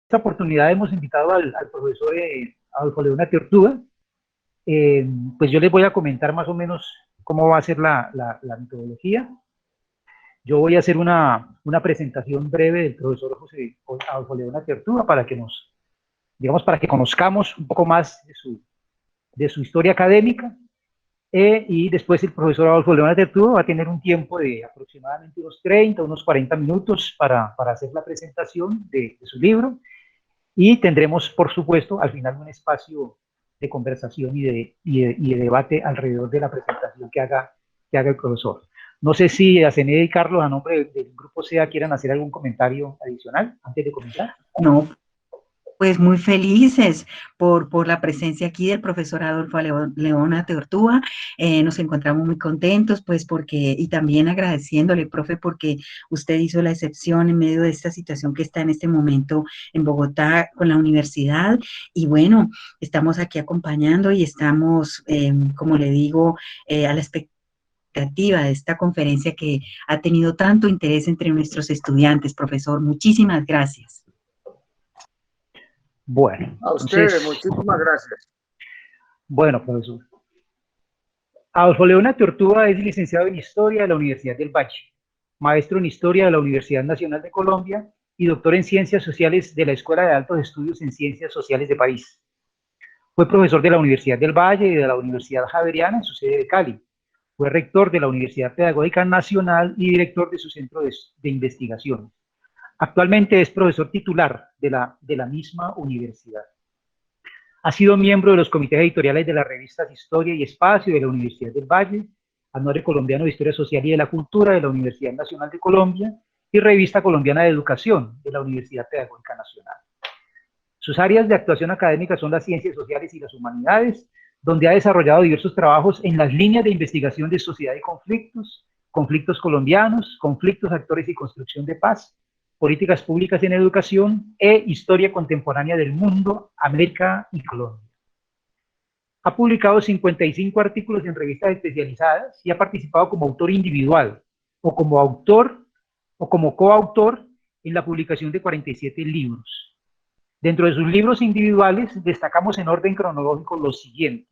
esta oportunidad hemos invitado al profesor Adolfo León Atiortúa. Pues yo les voy a comentar más o menos cómo va a ser la metodología. Yo voy a hacer una presentación breve del profesor José Adolfo León Atiortúa para que digamos, para que conozcamos un poco más de su historia académica. Y después el profesor Adolfo León Atiortúa va a tener un tiempo de aproximadamente unos 30, unos 40 minutos para hacer la presentación de su libro. Y tendremos, por supuesto, al final un espacio de conversación y de debate alrededor de la presentación que haga el profesor. No sé si Azeneda y Carlos, a nombre del grupo SEA, quieran hacer algún comentario adicional antes de comenzar. No, pues muy felices por la presencia aquí del profesor Adolfo León Atiortúa. Nos encontramos muy contentos, pues y también agradeciéndole, profe, porque usted hizo la excepción en medio de esta situación que está en este momento en Bogotá con la universidad. Y bueno, estamos aquí acompañando y estamos, como le digo, a la expectativa de esta conferencia que ha tenido tanto interés entre nuestros estudiantes. Profesor, muchísimas gracias. Bueno, A ustedes, entonces, muchísimas gracias. bueno, profesor. Adolfo León Atiortúa es licenciado en Historia de la Universidad del Valle, maestro en Historia de la Universidad Nacional de Colombia y doctor en Ciencias Sociales de la Escuela de Altos Estudios en Ciencias Sociales de París. Fue profesor de la Universidad del Valle y de la Universidad Javeriana en su sede de Cali. Fue rector de la Universidad Pedagógica Nacional y director de su centro de investigación. Actualmente es profesor titular de la misma universidad. Ha sido miembro de los comités editoriales de las revistas Historia y Espacio de la Universidad del Valle, Anuario Colombiano de Historia Social y de la Cultura de la Universidad Nacional de Colombia y Revista Colombiana de Educación de la Universidad Pedagógica Nacional. Sus áreas de actuación académica son las ciencias sociales y las humanidades, donde ha desarrollado diversos trabajos en las líneas de investigación de sociedad y conflictos, conflictos colombianos, conflictos, actores y construcción de paz, políticas públicas en educación e historia contemporánea del mundo, América y Colombia. Ha publicado 55 artículos en revistas especializadas y ha participado como autor individual o como autor o como coautor en la publicación de 47 libros. Dentro de sus libros individuales destacamos en orden cronológico los siguientes: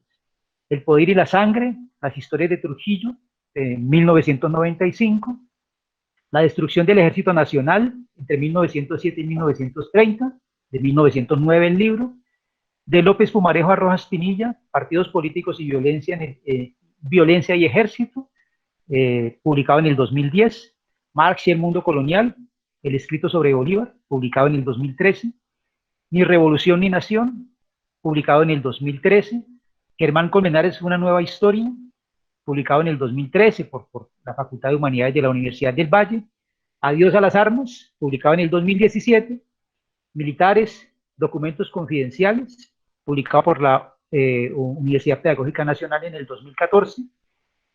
El poder y la sangre, las historias de Trujillo, de 1995, La destrucción del Ejército Nacional entre 1907 y 1930, de 1909 el libro, de López Pumarejo a Rojas Pinilla, Partidos Políticos y Violencia y Ejército, publicado en el 2010, Marx y el Mundo Colonial, el escrito sobre Bolívar, publicado en el 2013, Ni Revolución ni Nación, publicado en el 2013, Germán Colmenares, Una Nueva Historia, publicado en el 2013 por la Facultad de Humanidades de la Universidad del Valle, Adiós a las Armas, publicado en el 2017, Militares, Documentos Confidenciales, publicado por la Universidad Pedagógica Nacional en el 2014,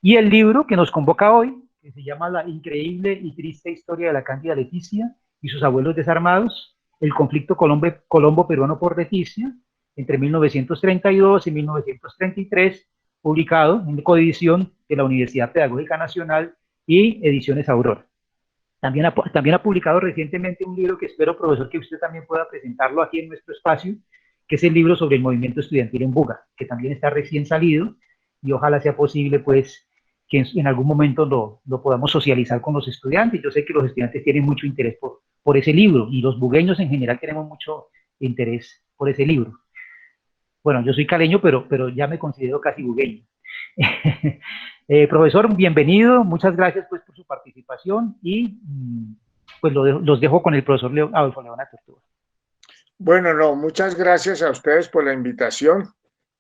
y el libro que nos convoca hoy, que se llama La increíble y triste historia de la Cándida Leticia y sus abuelos desarmados, el conflicto colombo-peruano por Leticia, entre 1932 y 1933, publicado en coedición de la Universidad Pedagógica Nacional y Ediciones Aurora. También ha publicado recientemente un libro que espero, profesor, que usted también pueda presentarlo aquí en nuestro espacio, que es el libro sobre el movimiento estudiantil en Buga, que también está recién salido y ojalá sea posible, pues, que en algún momento lo podamos socializar con los estudiantes. Yo sé que los estudiantes tienen mucho interés por ese libro y los bugueños en general tenemos mucho interés por ese libro. Bueno, yo soy caleño, pero ya me considero casi bugueño. Profesor, bienvenido, muchas gracias pues por su participación y pues los dejo con el profesor Adolfo León Atiortúa. Bueno, no, muchas gracias a ustedes por la invitación.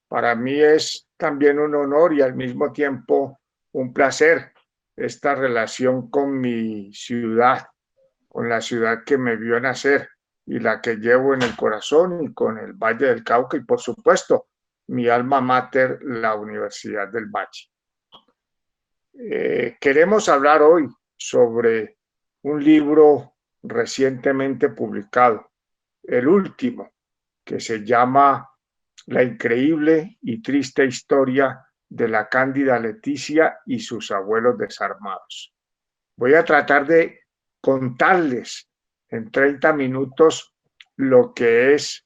Para mí es también un honor y al mismo tiempo un placer esta relación con mi ciudad, con la ciudad que me vio nacer y la que llevo en el corazón y con el Valle del Cauca y por supuesto mi alma mater, la Universidad del Valle. Queremos hablar hoy sobre un libro recientemente publicado, el último, que se llama La increíble y triste historia de la Cándida Leticia y sus abuelos desarmados. Voy a tratar de contarles en 30 minutos lo que es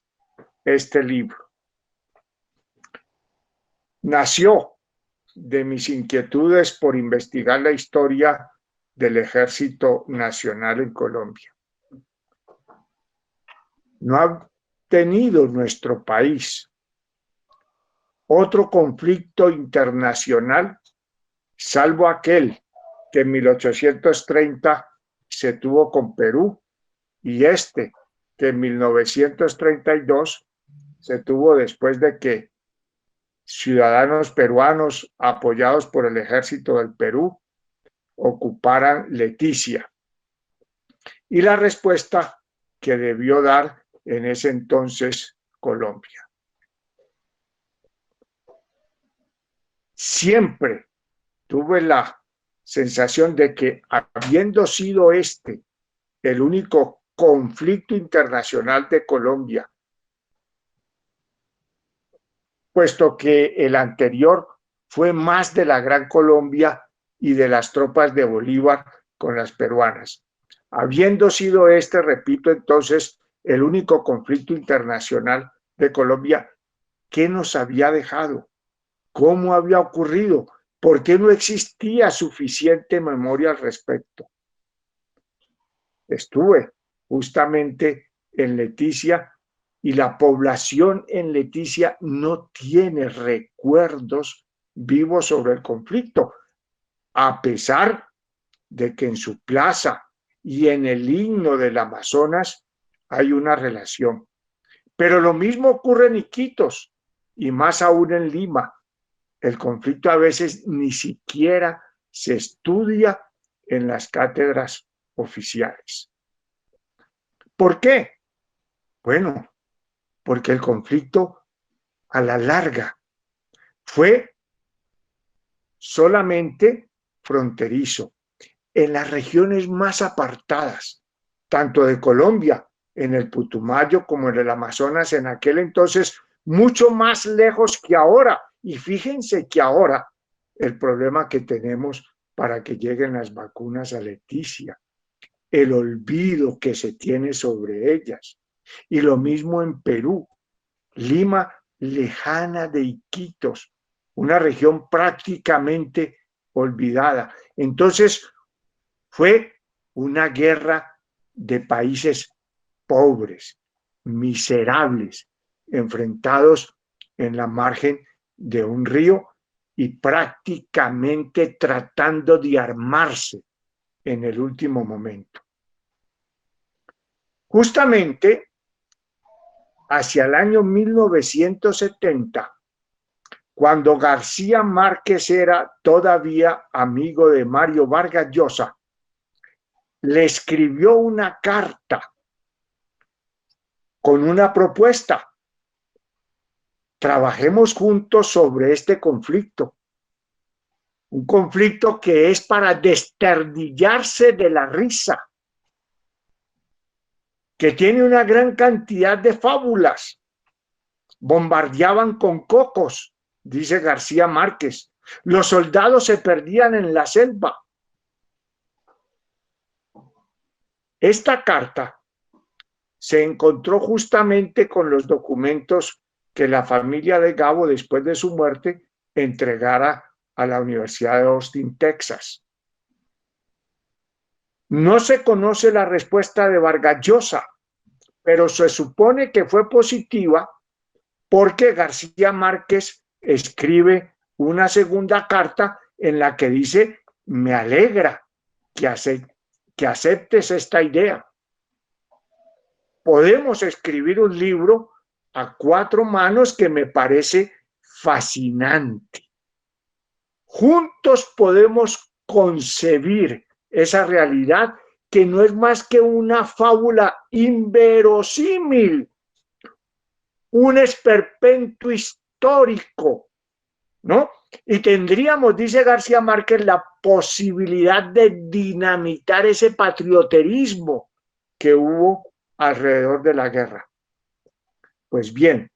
este libro. Nació de mis inquietudes por investigar la historia del Ejército Nacional en Colombia. No ha tenido nuestro país otro conflicto internacional, salvo aquel que en 1830 se tuvo con Perú, y este que en 1932 se tuvo después de que ciudadanos peruanos apoyados por el ejército del Perú ocuparan Leticia. Y la respuesta que debió dar en ese entonces Colombia. Siempre tuve la sensación de que, habiendo sido este el único conflicto internacional de Colombia, puesto que el anterior fue más de la Gran Colombia y de las tropas de Bolívar con las peruanas. Habiendo sido este, repito, entonces, el único conflicto internacional de Colombia, ¿qué nos había dejado? ¿Cómo había ocurrido? ¿Por qué no existía suficiente memoria al respecto? Estuve justamente en Leticia y la población en Leticia no tiene recuerdos vivos sobre el conflicto, a pesar de que en su plaza y en el himno del Amazonas hay una relación. Pero lo mismo ocurre en Iquitos y más aún en Lima. El conflicto a veces ni siquiera se estudia en las cátedras oficiales. ¿Por qué? Bueno, porque el conflicto a la larga fue solamente fronterizo en las regiones más apartadas, tanto de Colombia, en el Putumayo, como en el Amazonas, en aquel entonces, mucho más lejos que ahora. Y fíjense que ahora el problema que tenemos para que lleguen las vacunas a Leticia, el olvido que se tiene sobre ellas. Y lo mismo en Perú, Lima, lejana de Iquitos, una región prácticamente olvidada. Entonces, fue una guerra de países pobres, miserables, enfrentados en la margen de un río y prácticamente tratando de armarse en el último momento. Justamente hacia el año 1970, cuando García Márquez era todavía amigo de Mario Vargas Llosa, le escribió una carta con una propuesta. Trabajemos juntos sobre este conflicto. Un conflicto que es para desternillarse de la risa, que tiene una gran cantidad de fábulas. Bombardeaban con cocos, dice García Márquez. Los soldados se perdían en la selva. Esta carta se encontró justamente con los documentos que la familia de Gabo, después de su muerte, entregara a la Universidad de Austin, Texas. No se conoce la respuesta de Vargas Llosa, pero se supone que fue positiva porque García Márquez escribe una segunda carta en la que dice: me alegra que aceptes esta idea. Podemos escribir un libro a cuatro manos que me parece fascinante. Juntos podemos concebir esa realidad que no es más que una fábula inverosímil, un esperpento histórico, ¿no? Y tendríamos, dice García Márquez, la posibilidad de dinamitar ese patrioterismo que hubo alrededor de la guerra. Pues bien,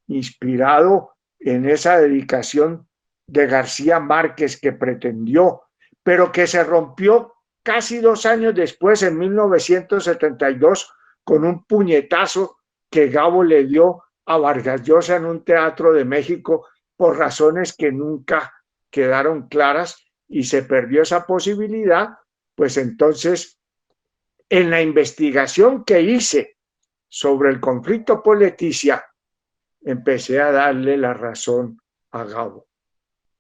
inspirado en esa dedicación de García Márquez que pretendió, pero que se rompió casi 2 años después, en 1972, con un puñetazo que Gabo le dio a Vargas Llosa en un teatro de México por razones que nunca quedaron claras y se perdió esa posibilidad. Pues entonces, en la investigación que hice sobre el conflicto por Leticia, empecé a darle la razón a Gabo.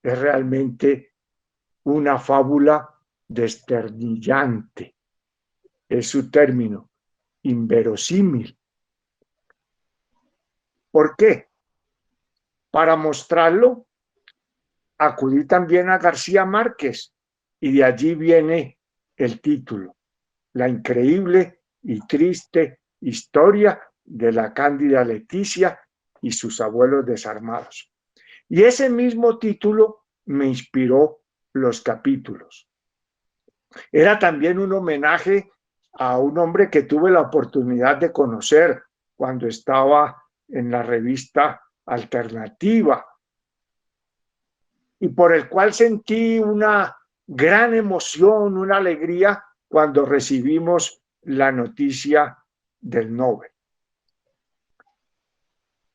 Es realmente una fábula desternillante. Es su término, inverosímil. ¿Por qué? Para mostrarlo, acudí también a García Márquez y de allí viene el título, La increíble y triste historia de la Cándida Leticia y sus abuelos desarmados. Y ese mismo título me inspiró los capítulos. Era también un homenaje a un hombre que tuve la oportunidad de conocer cuando estaba en la revista Alternativa y por el cual sentí una gran emoción, una alegría cuando recibimos la noticia del Nobel.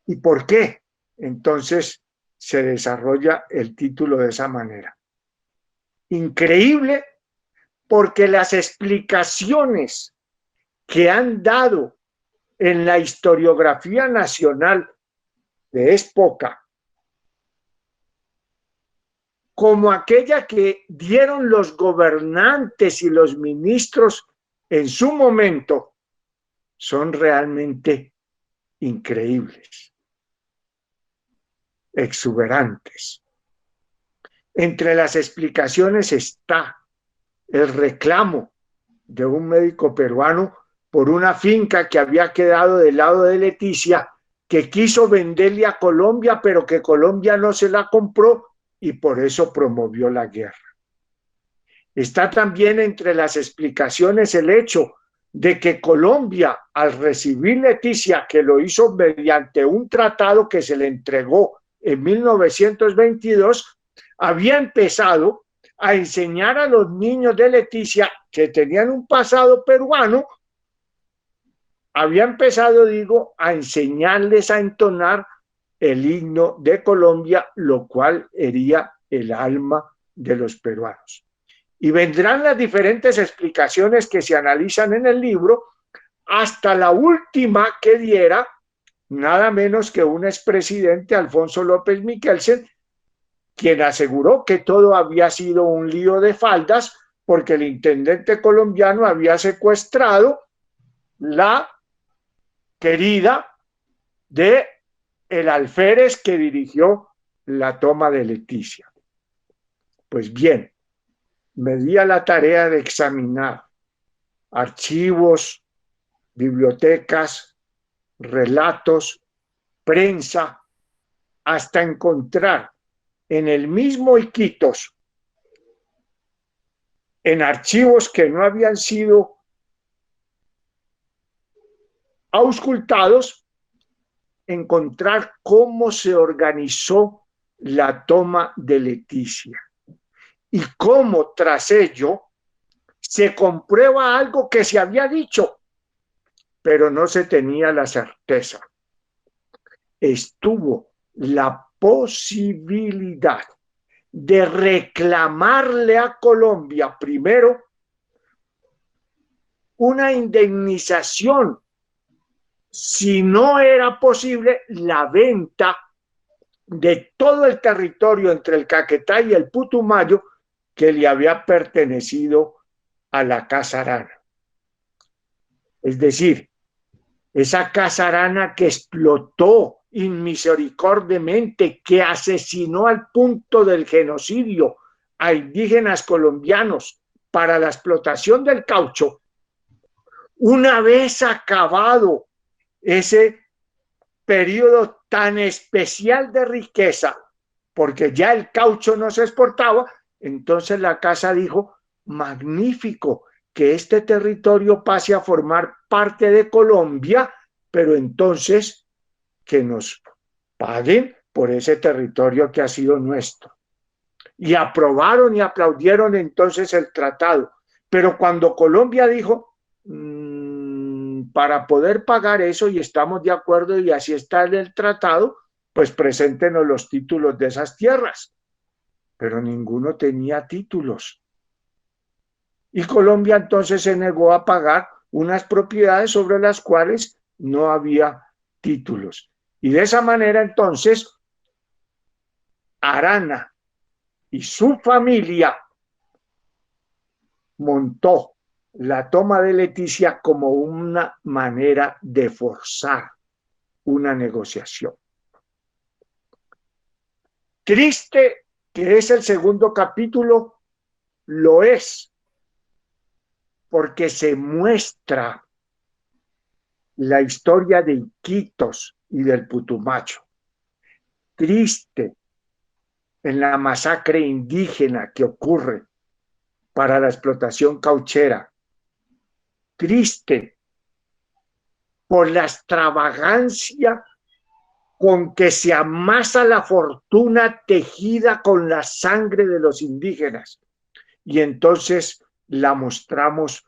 ¿Y por qué? Entonces se desarrolla el título de esa manera. Increíble porque las explicaciones que han dado en la historiografía nacional de época, como aquella que dieron los gobernantes y los ministros en su momento, son realmente increíbles, exuberantes. Entre las explicaciones está el reclamo de un médico peruano por una finca que había quedado del lado de Leticia, que quiso venderle a Colombia, pero que Colombia no se la compró y por eso promovió la guerra. Está también entre las explicaciones el hecho de que Colombia, al recibir Leticia, que lo hizo mediante un tratado que se le entregó en 1922, había empezado a enseñar a los niños de Leticia que tenían un pasado peruano, había empezado, a enseñarles a entonar el himno de Colombia, lo cual hería el alma de los peruanos. Y vendrán las diferentes explicaciones que se analizan en el libro, hasta la última que diera nada menos que un expresidente, Alfonso López Michelsen, quien aseguró que todo había sido un lío de faldas porque el intendente colombiano había secuestrado la querida de el alférez que dirigió la toma de Leticia. Pues bien, me di a la tarea de examinar archivos, bibliotecas, relatos, prensa, hasta encontrar en el mismo Iquitos, en archivos que no habían sido auscultados, encontrar cómo se organizó la toma de Leticia y cómo tras ello se comprueba algo que se había dicho, pero no se tenía la certeza. Estuvo la posibilidad de reclamarle a Colombia primero una indemnización, si no era posible la venta de todo el territorio entre el Caquetá y el Putumayo que le había pertenecido a la Casa Arana. Es decir, esa Casa Arana que explotó inmisericordiamente, que asesinó al punto del genocidio a indígenas colombianos para la explotación del caucho, una vez acabado ese periodo tan especial de riqueza, porque ya el caucho no se exportaba, entonces la casa dijo, magnífico, que este territorio pase a formar parte de Colombia, pero entonces que nos paguen por ese territorio que ha sido nuestro. Y aprobaron y aplaudieron entonces el tratado. Pero cuando Colombia dijo, para poder pagar eso, y estamos de acuerdo y así está en el tratado, pues preséntenos los títulos de esas tierras. Pero ninguno tenía títulos. Y Colombia entonces se negó a pagar unas propiedades sobre las cuales no había títulos. Y de esa manera entonces Arana y su familia montó la toma de Leticia como una manera de forzar una negociación. Triste que es el segundo capítulo, lo es, porque se muestra la historia de Iquitos y del Putumayo. Triste en la masacre indígena que ocurre para la explotación cauchera. Triste por la extravagancia con que se amasa la fortuna tejida con la sangre de los indígenas. Y entonces la mostramos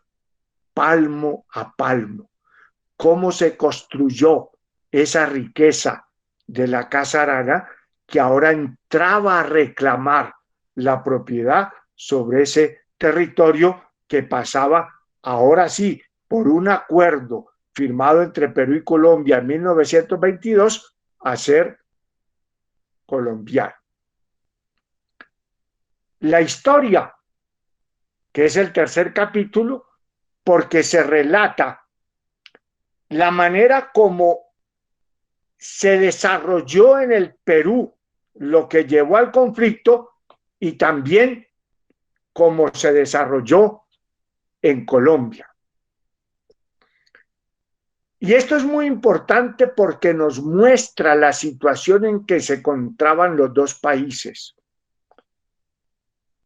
palmo a palmo. Cómo se construyó esa riqueza de la Casa Arana, que ahora entraba a reclamar la propiedad sobre ese territorio que pasaba, ahora sí, por un acuerdo firmado entre Perú y Colombia en 1922, a ser colombiano. La historia, que es el tercer capítulo, porque se relata la manera como se desarrolló en el Perú lo que llevó al conflicto y también cómo se desarrolló en Colombia. Y esto es muy importante porque nos muestra la situación en que se encontraban los dos países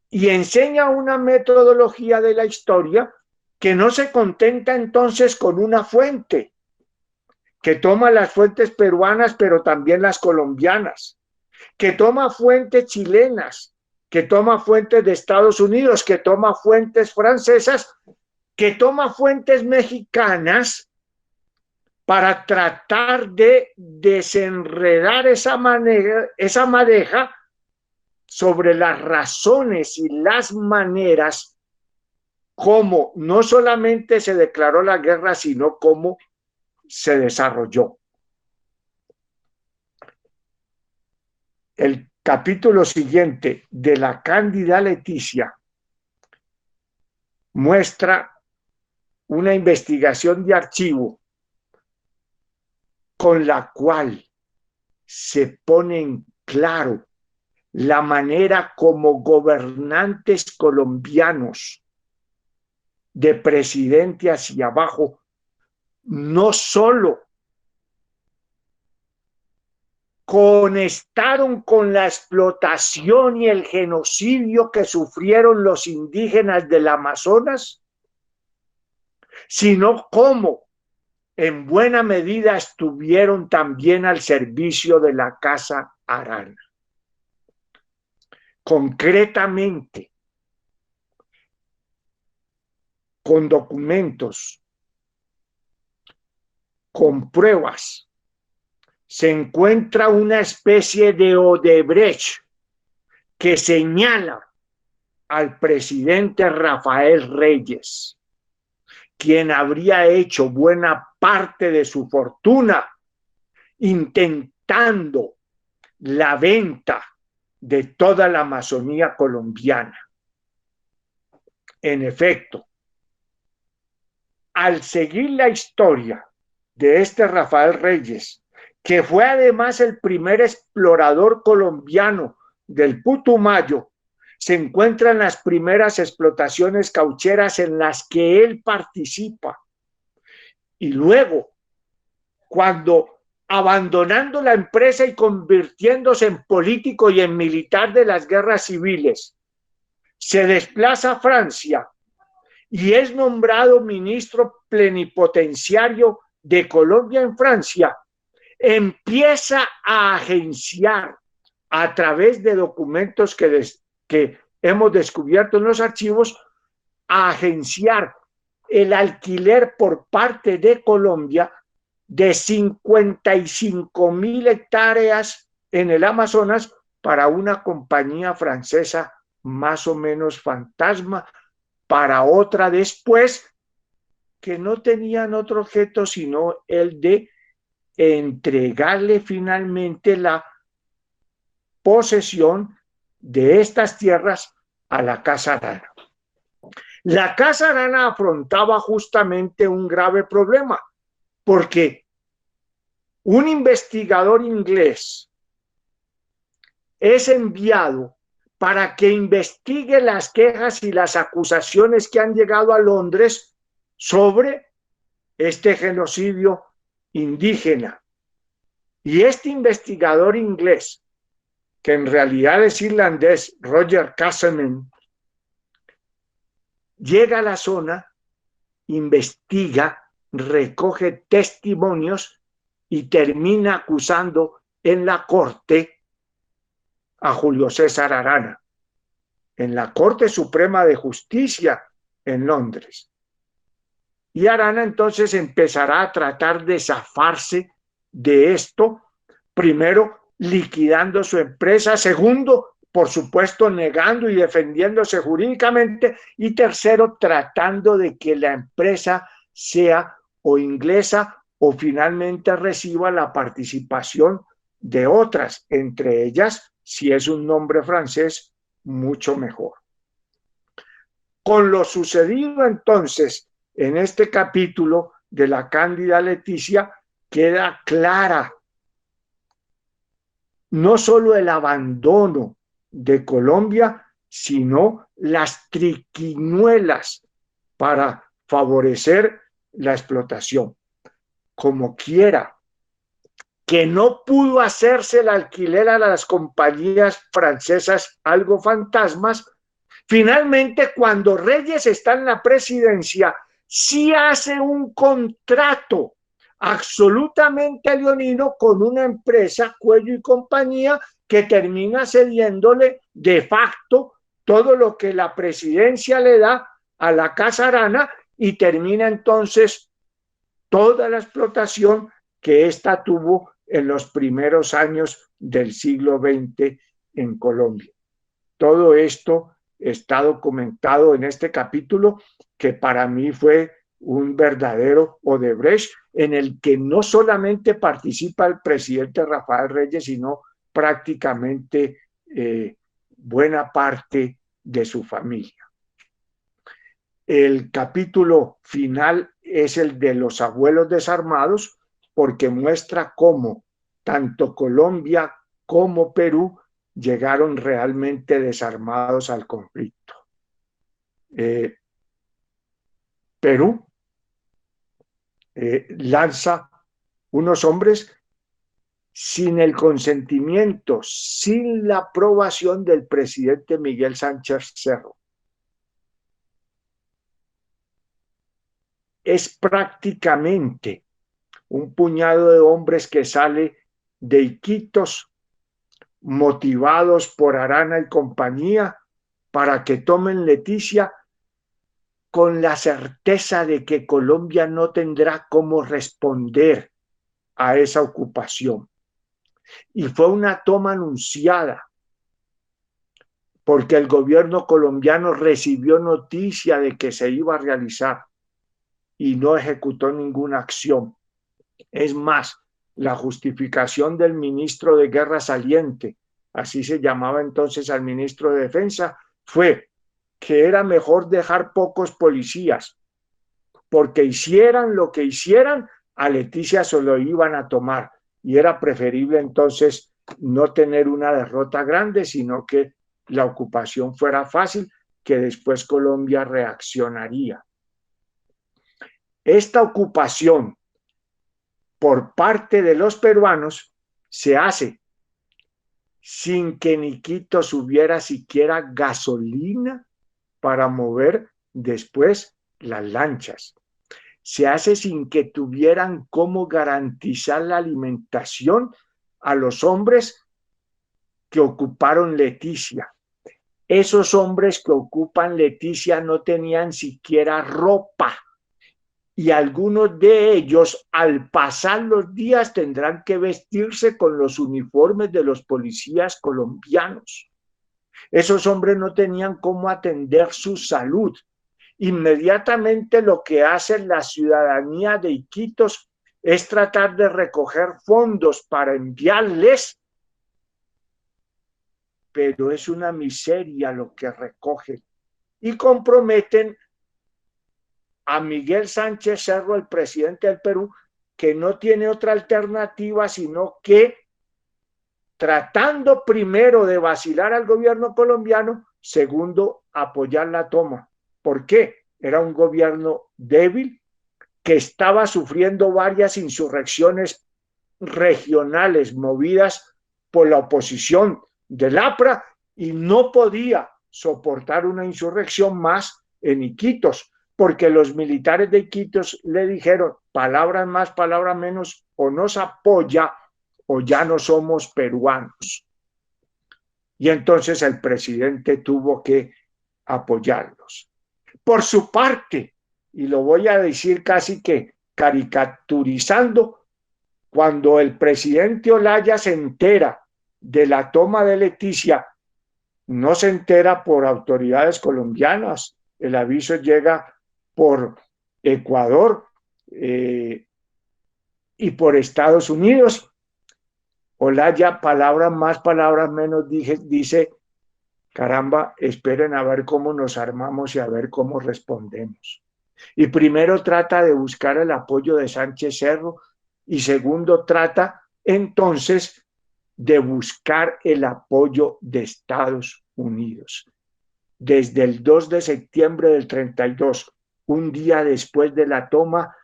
y enseña una metodología de la historia que no se contenta entonces con una fuente, que toma las fuentes peruanas pero también las colombianas, que toma fuentes chilenas, que toma fuentes de Estados Unidos, que toma fuentes francesas, que toma fuentes mexicanas para tratar de desenredar esa madeja sobre las razones y las maneras como no solamente se declaró la guerra, sino cómo se desarrolló. El capítulo siguiente de la Cándida Leticia muestra una investigación de archivo con la cual se pone en claro la manera como gobernantes colombianos de presidente hacia abajo no solo conectaron con la explotación y el genocidio que sufrieron los indígenas del Amazonas, sino cómo en buena medida estuvieron también al servicio de la Casa Arana. Concretamente, con documentos, con pruebas, se encuentra una especie de Odebrecht que señala al presidente Rafael Reyes, quien habría hecho buena parte de su fortuna intentando la venta de toda la Amazonía colombiana. En efecto, al seguir la historia de este Rafael Reyes, que fue además el primer explorador colombiano del Putumayo, se encuentran las primeras explotaciones caucheras en las que él participa. Y luego, cuando abandonando la empresa y convirtiéndose en político y en militar de las guerras civiles, se desplaza a Francia y es nombrado ministro plenipotenciario de Colombia en Francia, empieza a agenciar a través de documentos que hemos descubierto en los archivos, a agenciar el alquiler por parte de Colombia de 55.000 hectáreas en el Amazonas para una compañía francesa más o menos fantasma, para otra después, que no tenían otro objeto sino el de entregarle finalmente la posesión de estas tierras a la Casa Arana. La Casa Arana afrontaba justamente un grave problema, porque un investigador inglés es enviado para que investigue las quejas y las acusaciones que han llegado a Londres sobre este genocidio indígena. Y este investigador inglés, que en realidad es irlandés, Roger Castleman, llega a la zona, investiga, recoge testimonios y termina acusando en la corte a Julio César Arana, en la Corte Suprema de Justicia en Londres. Y Arana entonces empezará a tratar de zafarse de esto, primero liquidando su empresa, segundo, por supuesto, negando y defendiéndose jurídicamente, y tercero, tratando de que la empresa sea o inglesa o finalmente reciba la participación de otras, entre ellas, si es un nombre francés, mucho mejor. Con lo sucedido entonces en este capítulo de la Cándida Leticia, queda clara no solo el abandono de Colombia, sino las triquiñuelas para favorecer la explotación. Como quiera, que no pudo hacerse el alquiler a las compañías francesas, algo fantasmas. Finalmente, cuando Reyes está en la presidencia, sí hace un contrato absolutamente leonino con una empresa, Cuello y Compañía, que termina cediéndole de facto todo lo que la presidencia le da a la Casa Arana, y termina entonces toda la explotación que ésta tuvo en los primeros años del siglo XX en Colombia. Todo esto está documentado en este capítulo, que para mí fue un verdadero Odebrecht, en el que no solamente participa el presidente Rafael Reyes, sino prácticamente buena parte de su familia. El capítulo final es el de los abuelos desarmados, porque muestra cómo tanto Colombia como Perú llegaron realmente desarmados al conflicto. Perú lanza unos hombres sin el consentimiento, sin la aprobación del presidente Miguel Sánchez Cerro. Es prácticamente un puñado de hombres que sale de Iquitos, motivados por Arana y compañía, para que tomen Leticia, con la certeza de que Colombia no tendrá cómo responder a esa ocupación. Y fue una toma anunciada, porque el gobierno colombiano recibió noticia de que se iba a realizar y no ejecutó ninguna acción. Es más, la justificación del ministro de Guerra saliente, así se llamaba entonces al ministro de Defensa, fue que era mejor dejar pocos policías, porque hicieran lo que hicieran, a Leticia se lo iban a tomar, y era preferible entonces no tener una derrota grande, sino que la ocupación fuera fácil, que después Colombia reaccionaría. Esta ocupación por parte de los peruanos se hace sin que en Iquitos hubiera siquiera gasolina para mover después las lanchas. Se hace sin que tuvieran cómo garantizar la alimentación a los hombres que ocuparon Leticia. Esos hombres que ocupan Leticia no tenían siquiera ropa y algunos de ellos, al pasar los días, tendrán que vestirse con los uniformes de los policías colombianos. Esos hombres no tenían cómo atender su salud. Inmediatamente lo que hace la ciudadanía de Iquitos es tratar de recoger fondos para enviarles, pero es una miseria lo que recogen y comprometen a Miguel Sánchez Cerro, el presidente del Perú, que no tiene otra alternativa sino que, tratando primero de vacilar al gobierno colombiano, segundo, apoyar la toma. ¿Por qué? Era un gobierno débil que estaba sufriendo varias insurrecciones regionales movidas por la oposición del APRA y no podía soportar una insurrección más en Iquitos, porque los militares de Iquitos le dijeron, palabras más, palabras menos, o nos apoya o ya no somos peruanos. Y entonces el presidente tuvo que apoyarlos. Por su parte, y lo voy a decir casi que caricaturizando, cuando el presidente Olaya se entera de la toma de Leticia, no se entera por autoridades colombianas, el aviso llega por Ecuador y por Estados Unidos. Olaya, palabras más, palabras menos, dice, caramba, esperen a ver cómo nos armamos y a ver cómo respondemos. Y primero trata de buscar el apoyo de Sánchez Cerro y segundo trata entonces de buscar el apoyo de Estados Unidos. Desde el 2 de septiembre del 32, un día después de la toma,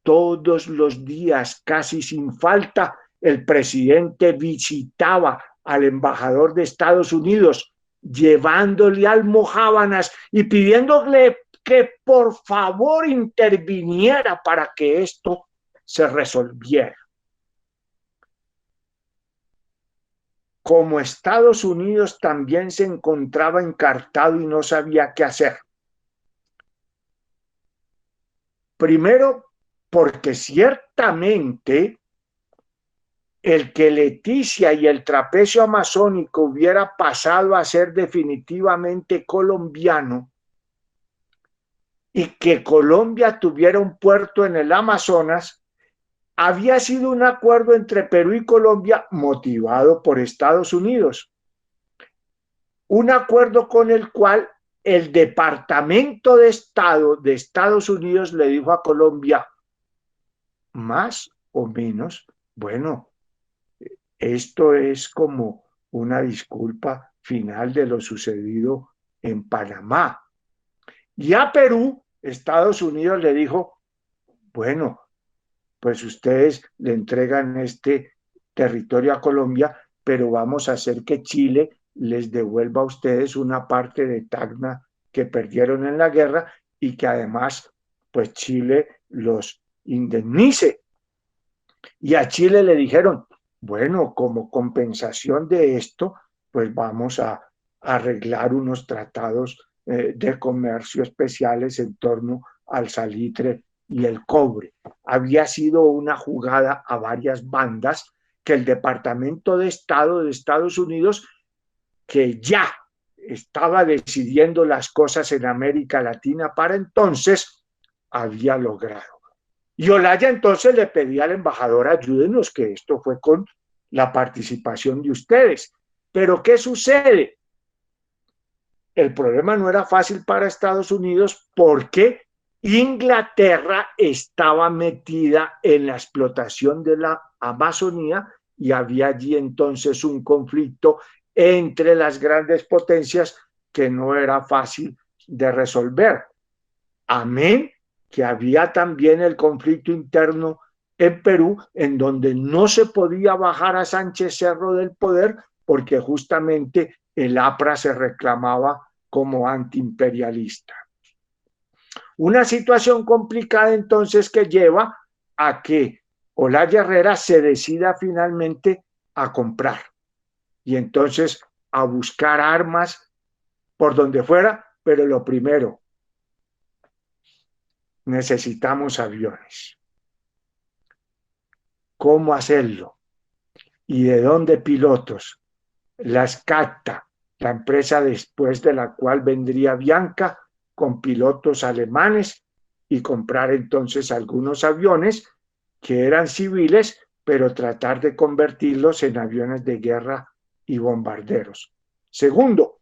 todos los días, casi sin falta, el presidente visitaba al embajador de Estados Unidos, llevándole almojábanas y pidiéndole que por favor interviniera para que esto se resolviera. Como Estados Unidos también se encontraba encartado y no sabía qué hacer. Primero, porque ciertamente el que Leticia y el trapecio amazónico hubiera pasado a ser definitivamente colombiano y que Colombia tuviera un puerto en el Amazonas, había sido un acuerdo entre Perú y Colombia motivado por Estados Unidos. Un acuerdo con el cual el Departamento de Estado de Estados Unidos le dijo a Colombia, más o menos, bueno, esto es como una disculpa final de lo sucedido en Panamá. Y a Perú, Estados Unidos le dijo, bueno, pues ustedes le entregan este territorio a Colombia, pero vamos a hacer que Chile les devuelva a ustedes una parte de Tacna que perdieron en la guerra y que además, pues Chile los indemnice. Y a Chile le dijeron, bueno, como compensación de esto, pues vamos a arreglar unos tratados de comercio especiales en torno al salitre y el cobre. Había sido una jugada a varias bandas que el Departamento de Estado de Estados Unidos, que ya estaba decidiendo las cosas en América Latina para entonces, había logrado. Y Olaya entonces le pedía al embajador, ayúdenos, que esto fue con la participación de ustedes. Pero ¿qué sucede? El problema no era fácil para Estados Unidos porque Inglaterra estaba metida en la explotación de la Amazonía y había allí entonces un conflicto entre las grandes potencias que no era fácil de resolver. Amén, que había también el conflicto interno en Perú, en donde no se podía bajar a Sánchez Cerro del poder porque justamente el APRA se reclamaba como antiimperialista. Una situación complicada entonces que lleva a que Olaya Herrera se decida finalmente a comprar y entonces a buscar armas por donde fuera, pero lo primero, necesitamos aviones. ¿Cómo hacerlo? ¿Y de dónde pilotos? Las capta la empresa después de la cual vendría Bianca con pilotos alemanes y comprar entonces algunos aviones que eran civiles, pero tratar de convertirlos en aviones de guerra y bombarderos. Segundo,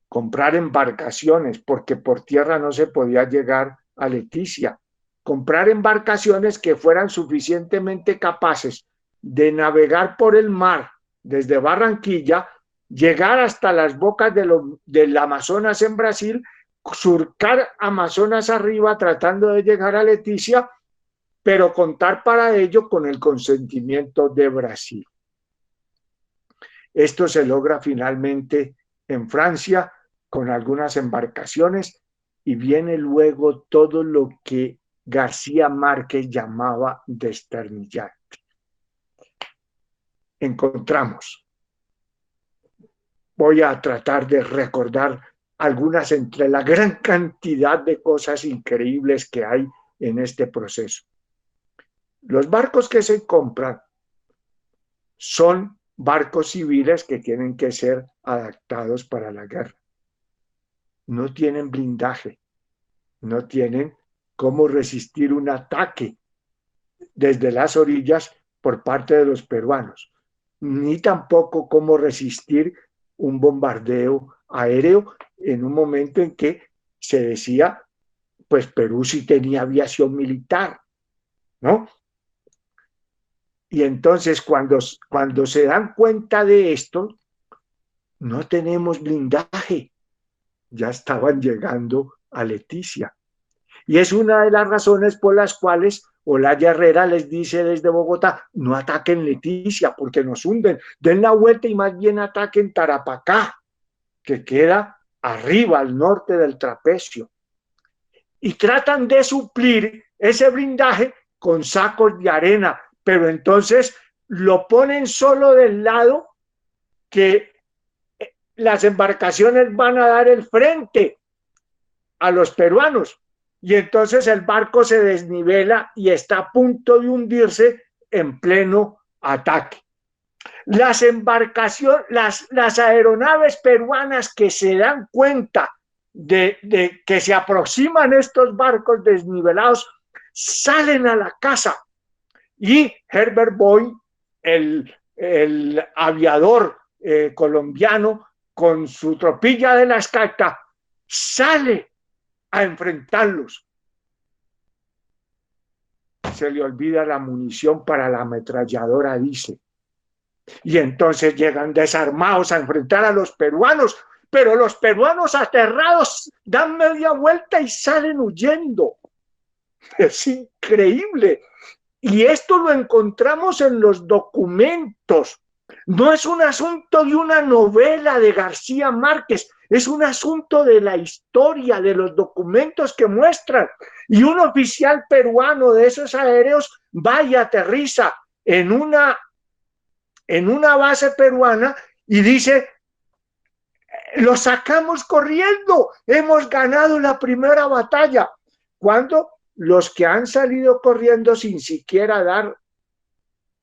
comprar embarcaciones, porque por tierra no se podía llegar a Leticia. Comprar embarcaciones que fueran suficientemente capaces de navegar por el mar desde Barranquilla, llegar hasta las bocas del Amazonas en Brasil, surcar Amazonas arriba tratando de llegar a Leticia, pero contar para ello con el consentimiento de Brasil. Esto se logra finalmente en Francia con algunas embarcaciones y viene luego todo lo que García Márquez llamaba desternillante. Encontramos, voy a tratar de recordar algunas entre la gran cantidad de cosas increíbles que hay en este proceso. Los barcos que se compran son barcos civiles que tienen que ser adaptados para la guerra. No tienen blindaje, no tienen cómo resistir un ataque desde las orillas por parte de los peruanos, ni tampoco cómo resistir un bombardeo aéreo en un momento en que se decía, pues Perú sí tenía aviación militar, ¿no? Y entonces cuando se dan cuenta de esto, no tenemos blindaje, ya estaban llegando a Leticia. Y es una de las razones por las cuales Olaya Herrera les dice desde Bogotá, no ataquen Leticia porque nos hunden, den la vuelta y más bien ataquen Tarapacá, que queda arriba, al norte del trapecio. Y tratan de suplir ese blindaje con sacos de arena, pero entonces lo ponen solo del lado que las embarcaciones van a dar el frente a los peruanos. Y entonces el barco se desnivela y está a punto de hundirse en pleno ataque. Las embarcaciones, las aeronaves peruanas que se dan cuenta de que se aproximan estos barcos desnivelados, salen a la caza. Y Herbert Boy, el aviador colombiano, con su tropilla de la escolta, sale a enfrentarlos. Se le olvida la munición para la ametralladora, dice. Y entonces llegan desarmados a enfrentar a los peruanos, pero los peruanos aterrados dan media vuelta y salen huyendo. Es increíble. Y esto lo encontramos en los documentos. No es un asunto de una novela de García Márquez, es un asunto de la historia, de los documentos que muestran. Y un oficial peruano de esos aéreos va y aterriza en una base peruana y dice, lo sacamos corriendo, hemos ganado la primera batalla. Cuando los que han salido corriendo sin siquiera dar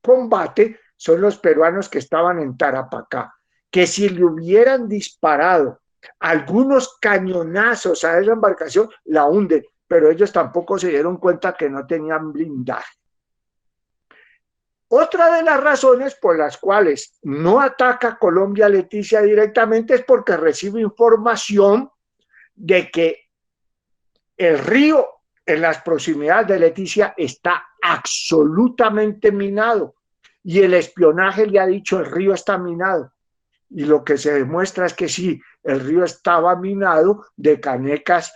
combate son los peruanos que estaban en Tarapacá, que si le hubieran disparado algunos cañonazos a esa embarcación, la hunden, pero ellos tampoco se dieron cuenta que no tenían blindaje. Otra de las razones por las cuales no ataca Colombia a Leticia directamente es porque recibe información de que el río en las proximidades de Leticia está absolutamente minado y el espionaje le ha dicho el río está minado. Y lo que se demuestra es que sí, el río estaba minado de canecas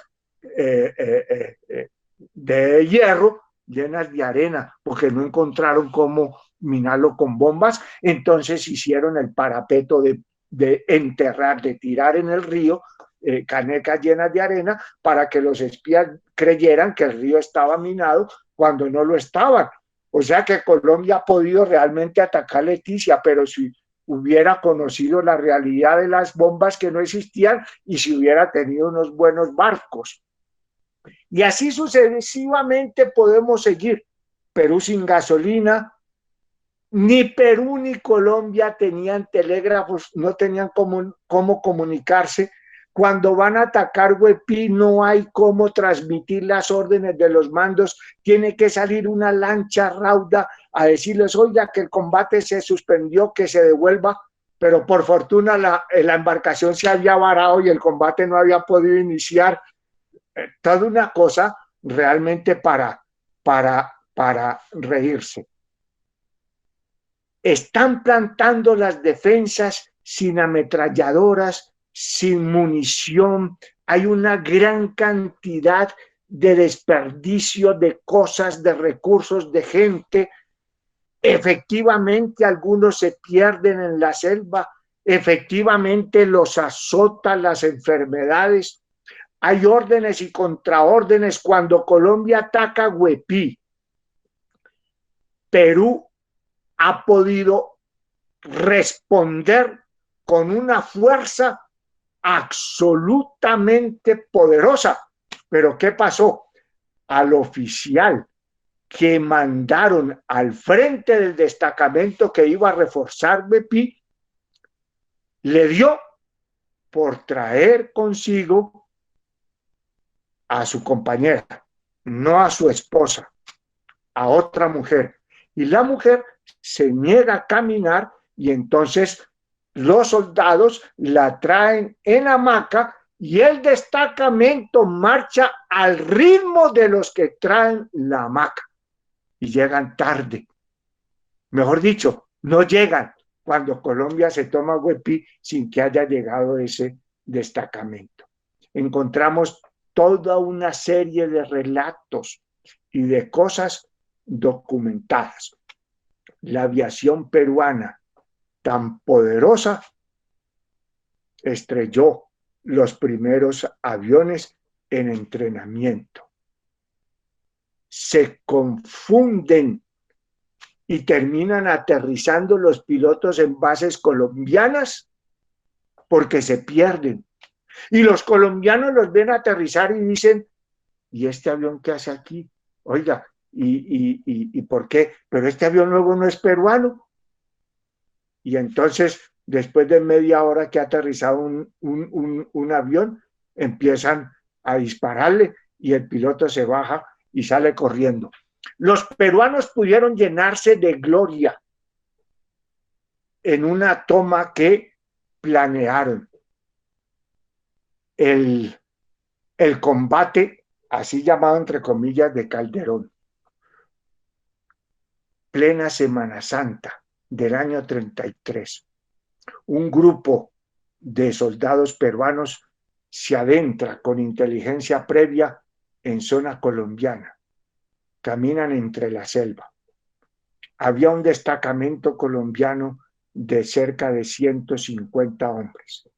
de hierro llenas de arena, porque no encontraron cómo minarlo con bombas. Entonces hicieron el parapeto de enterrar, de tirar en el río canecas llenas de arena para que los espías creyeran que el río estaba minado cuando no lo estaban. O sea que Colombia ha podido realmente atacar Leticia, pero si hubiera conocido la realidad de las bombas que no existían y si hubiera tenido unos buenos barcos. Y así sucesivamente podemos seguir. Perú sin gasolina, ni Perú ni Colombia tenían telégrafos, no tenían cómo comunicarse. Cuando van a atacar Huepí no hay cómo transmitir las órdenes de los mandos, tiene que salir una lancha rauda a decirles, oiga, que el combate se suspendió, que se devuelva, pero por fortuna la embarcación se había varado y el combate no había podido iniciar. Toda una cosa realmente para reírse. Están plantando las defensas sin ametralladoras, sin munición. Hay una gran cantidad de desperdicio de cosas, de recursos, de gente. Efectivamente, algunos se pierden en la selva. Efectivamente, los azotan las enfermedades. Hay órdenes y contraórdenes. Cuando Colombia ataca Huepí, Perú ha podido responder con una fuerza absolutamente poderosa. Pero ¿qué pasó? Al oficial que mandaron al frente del destacamento que iba a reforzar Huepí, le dio por traer consigo a su compañera, no a su esposa, a otra mujer. Y la mujer se niega a caminar y entonces los soldados la traen en hamaca y el destacamento marcha al ritmo de los que traen la hamaca y llegan tarde. Mejor dicho, no llegan cuando Colombia se toma Huepí sin que haya llegado ese destacamento. Encontramos toda una serie de relatos y de cosas documentadas. La aviación peruana, tan poderosa, estrelló los primeros aviones en entrenamiento. Se confunden y terminan aterrizando los pilotos en bases colombianas porque se pierden. Y los colombianos los ven aterrizar y dicen, ¿y este avión qué hace aquí? Oiga, ¿y por qué? Pero este avión luego no es peruano. Y entonces, después de media hora que ha aterrizado un avión, empiezan a dispararle y el piloto se baja y sale corriendo. Los peruanos pudieron llenarse de gloria en una toma que planearon. El combate, así llamado entre comillas, de Calderón. Plena Semana Santa del año 33. Un grupo de soldados peruanos se adentra con inteligencia previa en zona colombiana. Caminan entre la selva. Había un destacamento colombiano de cerca de 150 hombres.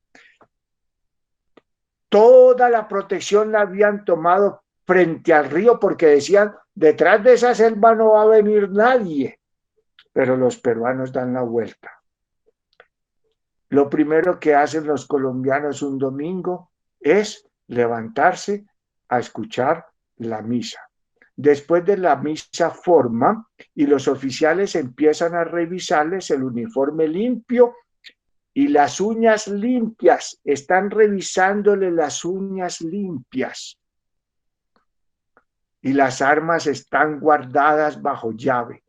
Toda la protección la habían tomado frente al río porque decían, detrás de esa selva no va a venir nadie. Pero los peruanos dan la vuelta. Lo primero que hacen los colombianos un domingo es levantarse a escuchar la misa. Después de la misa forman y los oficiales empiezan a revisarles el uniforme limpio y las uñas limpias. Están revisándole las uñas limpias. Y las armas están guardadas bajo llave.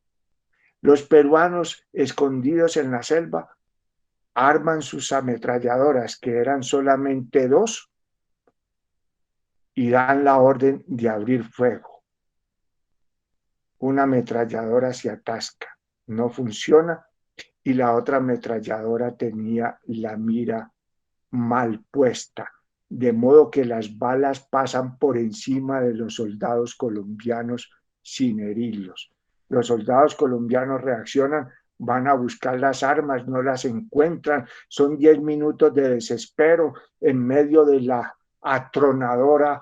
Los peruanos, escondidos en la selva, arman sus ametralladoras, que eran solamente 2, y dan la orden de abrir fuego. Una ametralladora se atasca, no funciona, y la otra ametralladora tenía la mira mal puesta, de modo que las balas pasan por encima de los soldados colombianos sin herirlos. Los soldados colombianos reaccionan, van a buscar las armas, no las encuentran, son 10 minutos de desespero en medio de la atronadora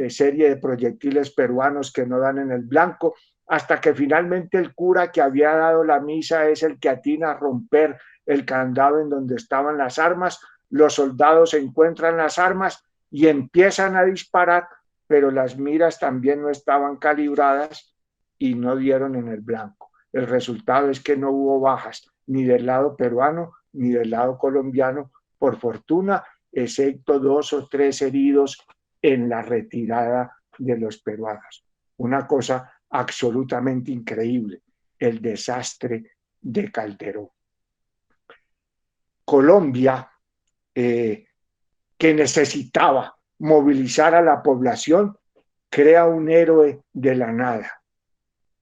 serie de proyectiles peruanos que no dan en el blanco, hasta que finalmente el cura que había dado la misa es el que atina a romper el candado en donde estaban las armas. Los soldados encuentran las armas y empiezan a disparar pero las miras también no estaban calibradas y no dieron en el blanco. El resultado es que no hubo bajas ni del lado peruano ni del lado colombiano, por fortuna, excepto 2 o 3 heridos en la retirada de los peruanos. Una cosa absolutamente increíble, el desastre de Calderón. Colombia, que necesitaba movilizar a la población, crea un héroe de la nada,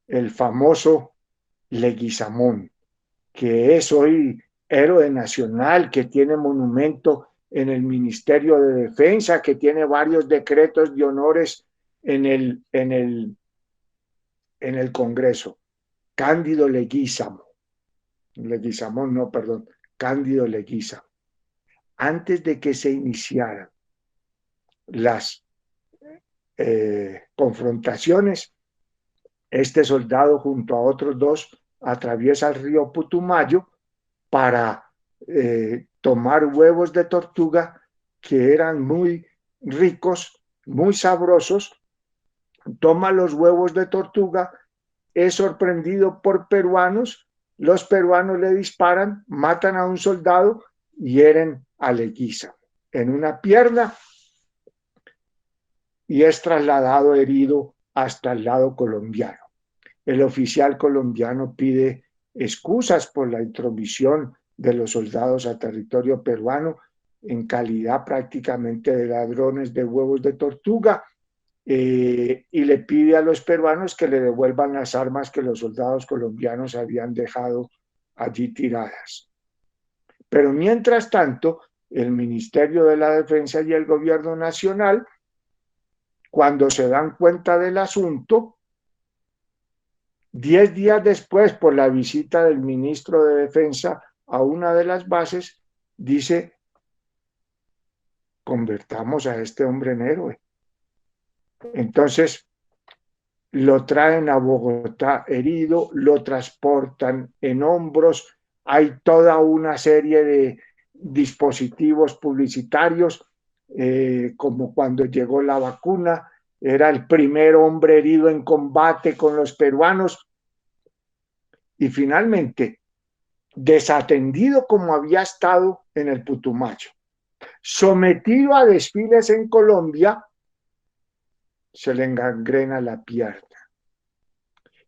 el famoso Leguizamón, que es hoy héroe nacional, que tiene monumento en el Ministerio de Defensa, que tiene varios decretos de honores en el Congreso. Cándido Leguízamo. Leguizamón, no, perdón. Cándido Leguízamo. Antes de que se iniciaran las confrontaciones, este soldado junto a otros 2 atraviesa el río Putumayo para tomar huevos de tortuga que eran muy ricos, muy sabrosos. Toma los huevos de tortuga, es sorprendido por peruanos, los peruanos le disparan, matan a un soldado y hieren a Leguízamo en una pierna y es trasladado herido hasta el lado colombiano. El oficial colombiano pide excusas por la intromisión de los soldados a territorio peruano en calidad prácticamente de ladrones de huevos de tortuga, y le pide a los peruanos que le devuelvan las armas que los soldados colombianos habían dejado allí tiradas. Pero mientras tanto, el Ministerio de la Defensa y el Gobierno Nacional, cuando se dan cuenta del asunto, 10 días después, por la visita del ministro de Defensa a una de las bases, dice: convertamos a este hombre en héroe. Entonces, lo traen a Bogotá herido, lo transportan en hombros, hay toda una serie de dispositivos publicitarios, como cuando llegó la vacuna, era el primer hombre herido en combate con los peruanos, y finalmente, desatendido como había estado en el Putumayo, sometido a desfiles en Colombia, se le engangrena la pierna.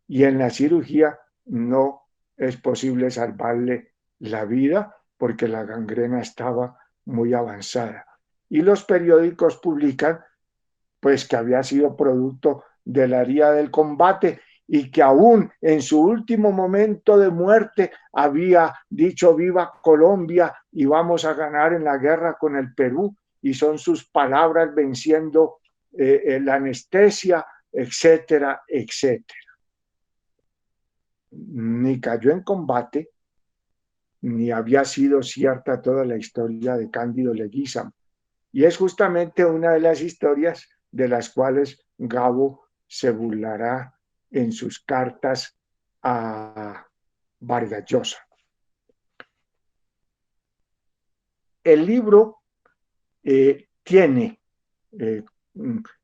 Y en la cirugía no es posible salvarle la vida porque la gangrena estaba muy avanzada. Y los periódicos publican pues que había sido producto de la herida del combate y que aún en su último momento de muerte había dicho: viva Colombia y vamos a ganar en la guerra con el Perú, y son sus palabras venciendo la anestesia, etcétera, etcétera. Ni cayó en combate, ni había sido cierta toda la historia de Cándido Leguízamo. Y es justamente una de las historias de las cuales Gabo se burlará en sus cartas a Vargas Llosa. El libro tiene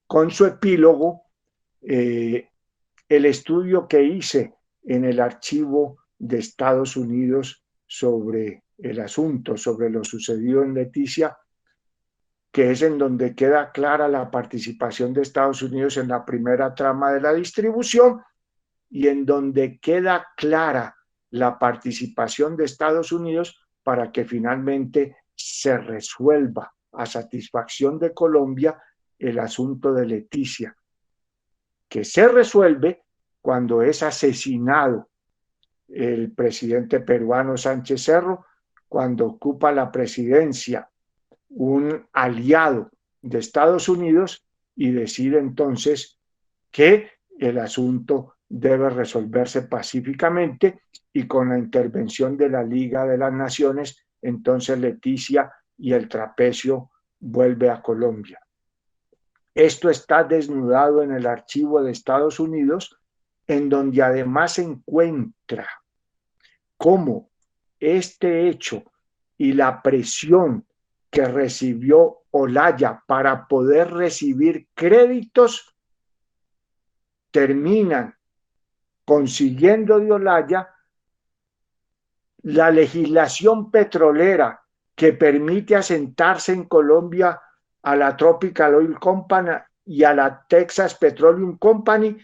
con su epílogo el estudio que hice en el archivo de Estados Unidos sobre el asunto, sobre lo sucedido en Leticia, que es en donde queda clara la participación de Estados Unidos en la primera trama de la distribución y en donde queda clara la participación de Estados Unidos para que finalmente se resuelva a satisfacción de Colombia el asunto de Leticia, que se resuelve cuando es asesinado el presidente peruano Sánchez Cerro, cuando ocupa la presidencia un aliado de Estados Unidos y decide entonces que el asunto debe resolverse pacíficamente, y con la intervención de la Liga de las Naciones, entonces Leticia y el trapecio vuelve a Colombia. Esto está desnudado en el archivo de Estados Unidos, en donde además se encuentra cómo este hecho y la presión que recibió Olaya para poder recibir créditos terminan consiguiendo de Olaya la legislación petrolera que permite asentarse en Colombia a la Tropical Oil Company y a la Texas Petroleum Company,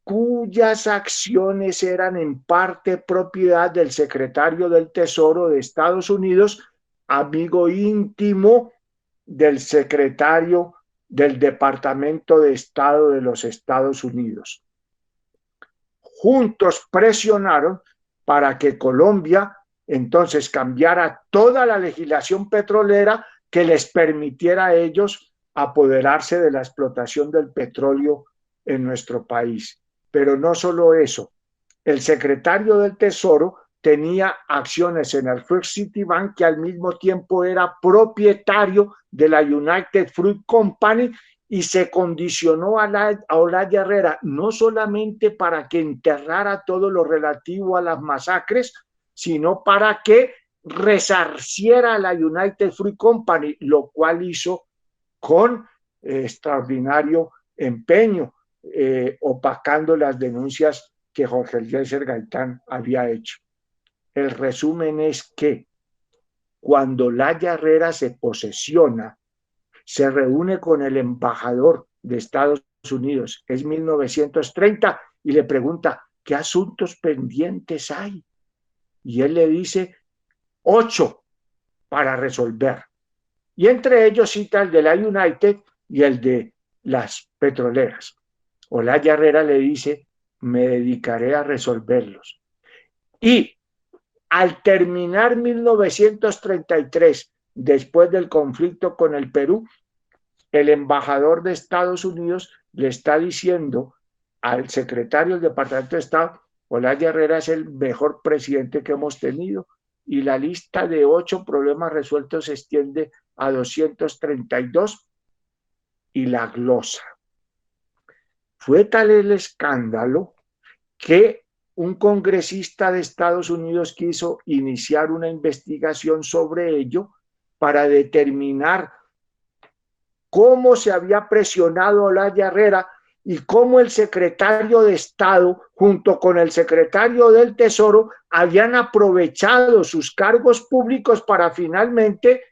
cuyas acciones eran en parte propiedad del secretario del Tesoro de Estados Unidos, amigo íntimo del secretario del Departamento de Estado de los Estados Unidos. Juntos presionaron para que Colombia entonces cambiara toda la legislación petrolera que les permitiera a ellos apoderarse de la explotación del petróleo en nuestro país. Pero no solo eso, el secretario del Tesoro tenía acciones en el First City Bank, que al mismo tiempo era propietario de la United Fruit Company, y se condicionó a Olaya Herrera no solamente para que enterrara todo lo relativo a las masacres, sino para que resarciera a la United Fruit Company, lo cual hizo con extraordinario empeño, opacando las denuncias que Jorge Eliezer Gaitán había hecho. El resumen es que cuando Olaya Herrera se posesiona, se reúne con el embajador de Estados Unidos, es 1930, y le pregunta, ¿qué asuntos pendientes hay? Y él le dice, 8 para resolver. Y entre ellos cita el de la United y el de las petroleras. Olaya Herrera le dice, me dedicaré a resolverlos. Y al terminar 1933, después del conflicto con el Perú, el embajador de Estados Unidos le está diciendo al secretario del Departamento de Estado, Olaya Herrera es el mejor presidente que hemos tenido, y la lista de 8 problemas resueltos se extiende a 232 y la glosa. Fue tal el escándalo que un congresista de Estados Unidos quiso iniciar una investigación sobre ello para determinar cómo se había presionado a Olaya Herrera y cómo el secretario de Estado junto con el secretario del Tesoro habían aprovechado sus cargos públicos para finalmente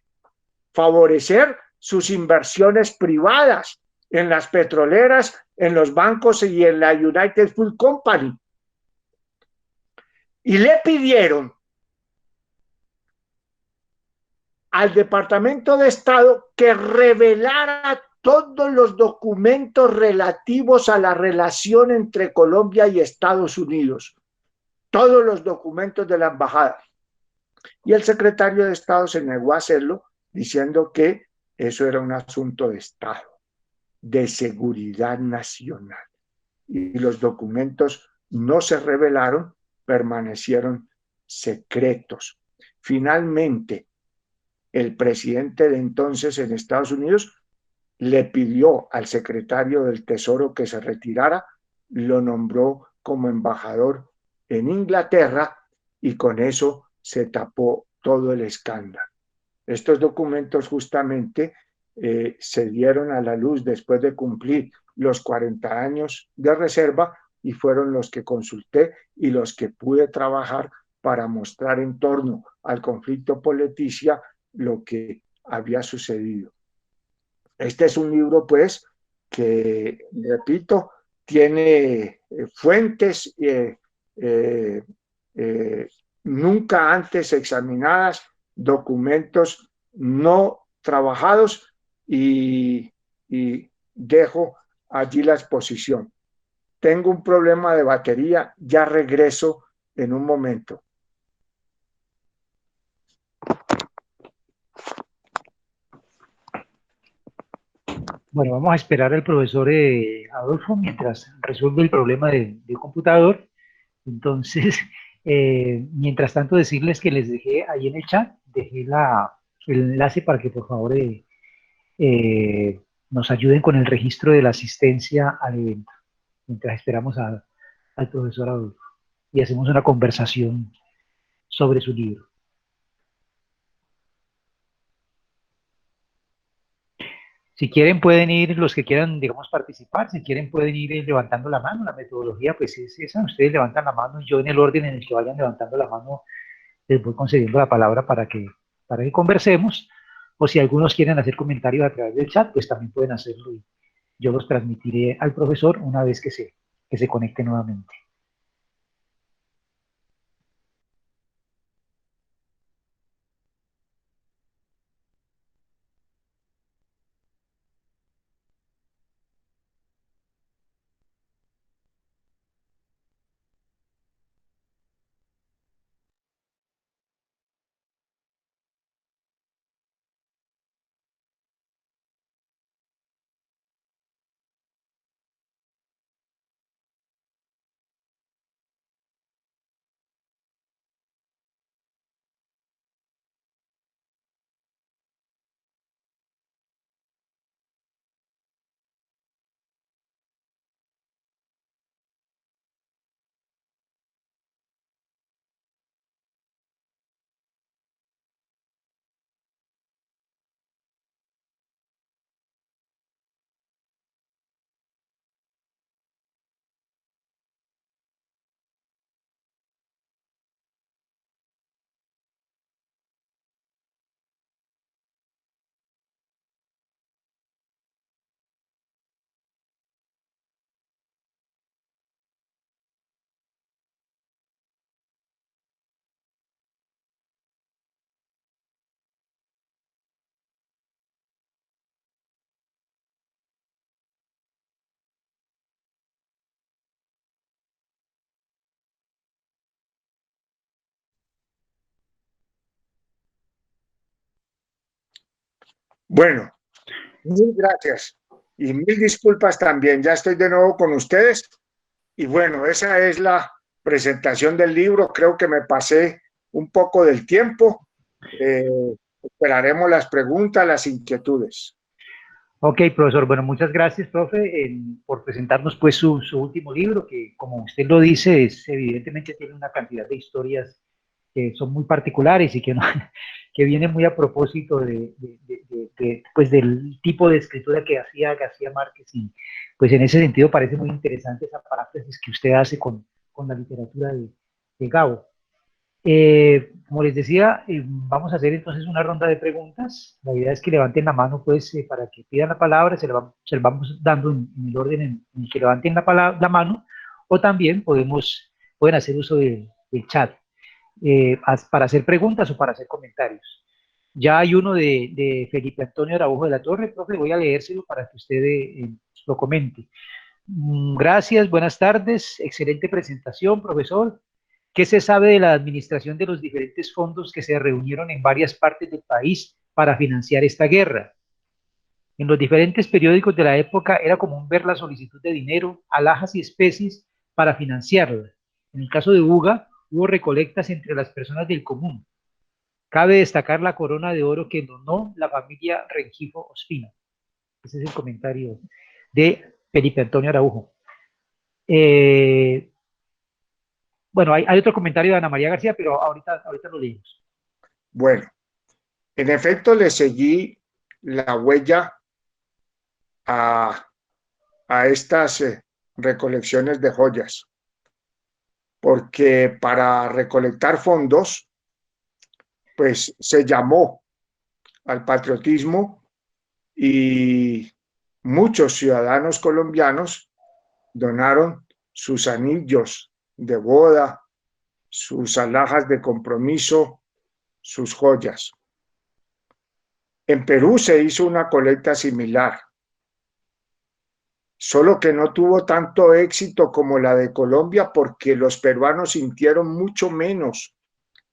favorecer sus inversiones privadas en las petroleras, en los bancos y en la United Fruit Company. Y le pidieron al Departamento de Estado que revelara todos los documentos relativos a la relación entre Colombia y Estados Unidos, todos los documentos de la embajada. Y el secretario de Estado se negó a hacerlo, diciendo que eso era un asunto de Estado, de seguridad nacional. Y los documentos no se revelaron, permanecieron secretos. Finalmente, el presidente de entonces en Estados Unidos le pidió al secretario del Tesoro que se retirara, lo nombró como embajador en Inglaterra y con eso se tapó todo el escándalo. Estos documentos justamente se dieron a la luz después de cumplir los 40 años de reserva y fueron los que consulté y los que pude trabajar para mostrar en torno al conflicto por Leticia lo que había sucedido. Este es un libro, pues, que, repito, tiene fuentes nunca antes examinadas, documentos no trabajados y dejo allí la exposición. Tengo un problema de batería, ya regreso en un momento. Bueno, vamos a esperar al profesor Adolfo mientras resuelve el problema del computador. Entonces, mientras tanto, decirles que les dejé ahí en el chat, dejé el enlace para que por favor nos ayuden con el registro de la asistencia al evento, mientras esperamos al profesor Adolfo y hacemos una conversación sobre su libro. Si quieren pueden ir, los que quieran, digamos, participar, si quieren pueden ir levantando la mano. La metodología pues es esa, ustedes levantan la mano, yo en el orden en el que vayan levantando la mano les voy concediendo la palabra para que conversemos, o si algunos quieren hacer comentarios a través del chat, pues también pueden hacerlo y yo los transmitiré al profesor una vez que se conecte nuevamente. Bueno, mil gracias y mil disculpas también. Ya estoy de nuevo con ustedes. Y bueno, esa es la presentación del libro. Creo que me pasé un poco del tiempo. Eh, esperaremos las preguntas, las inquietudes. Ok, profesor, bueno, muchas gracias, profe, por presentarnos pues su último libro, que como usted lo dice, evidentemente tiene una cantidad de historias que son muy particulares y que, no, que vienen muy a propósito pues del tipo de escritura que hacía García Márquez y pues en ese sentido parece muy interesante esa paráfrasis que usted hace con la literatura de Gabo. Como les decía, vamos a hacer entonces una ronda de preguntas. La idea es que levanten la mano, pues, para que pidan la palabra, se la vamos dando en el orden en el que levanten la mano, o también pueden hacer uso del chat para hacer preguntas o para hacer comentarios. Ya hay uno de Felipe Antonio Araujo de la Torre, profe, voy a leérselo para que usted lo comente. Gracias, buenas tardes, excelente presentación, profesor. ¿Qué se sabe de la administración de los diferentes fondos que se reunieron en varias partes del país para financiar esta guerra? En los diferentes periódicos de la época era común ver la solicitud de dinero, alhajas y especies para financiarla. En el caso de Uga, hubo recolectas entre las personas del común. Cabe destacar la corona de oro que donó la familia Rengifo Ospina. Ese es el comentario de Felipe Antonio Araujo. Eh, bueno, hay otro comentario de Ana María García, pero ahorita lo leemos. Bueno, en efecto, le seguí la huella a, a estas recolecciones de joyas, porque para recolectar fondos, pues se llamó al patriotismo y muchos ciudadanos colombianos donaron sus anillos de boda, sus alhajas de compromiso, sus joyas. En Perú se hizo una colecta similar, solo que no tuvo tanto éxito como la de Colombia porque los peruanos sintieron mucho menos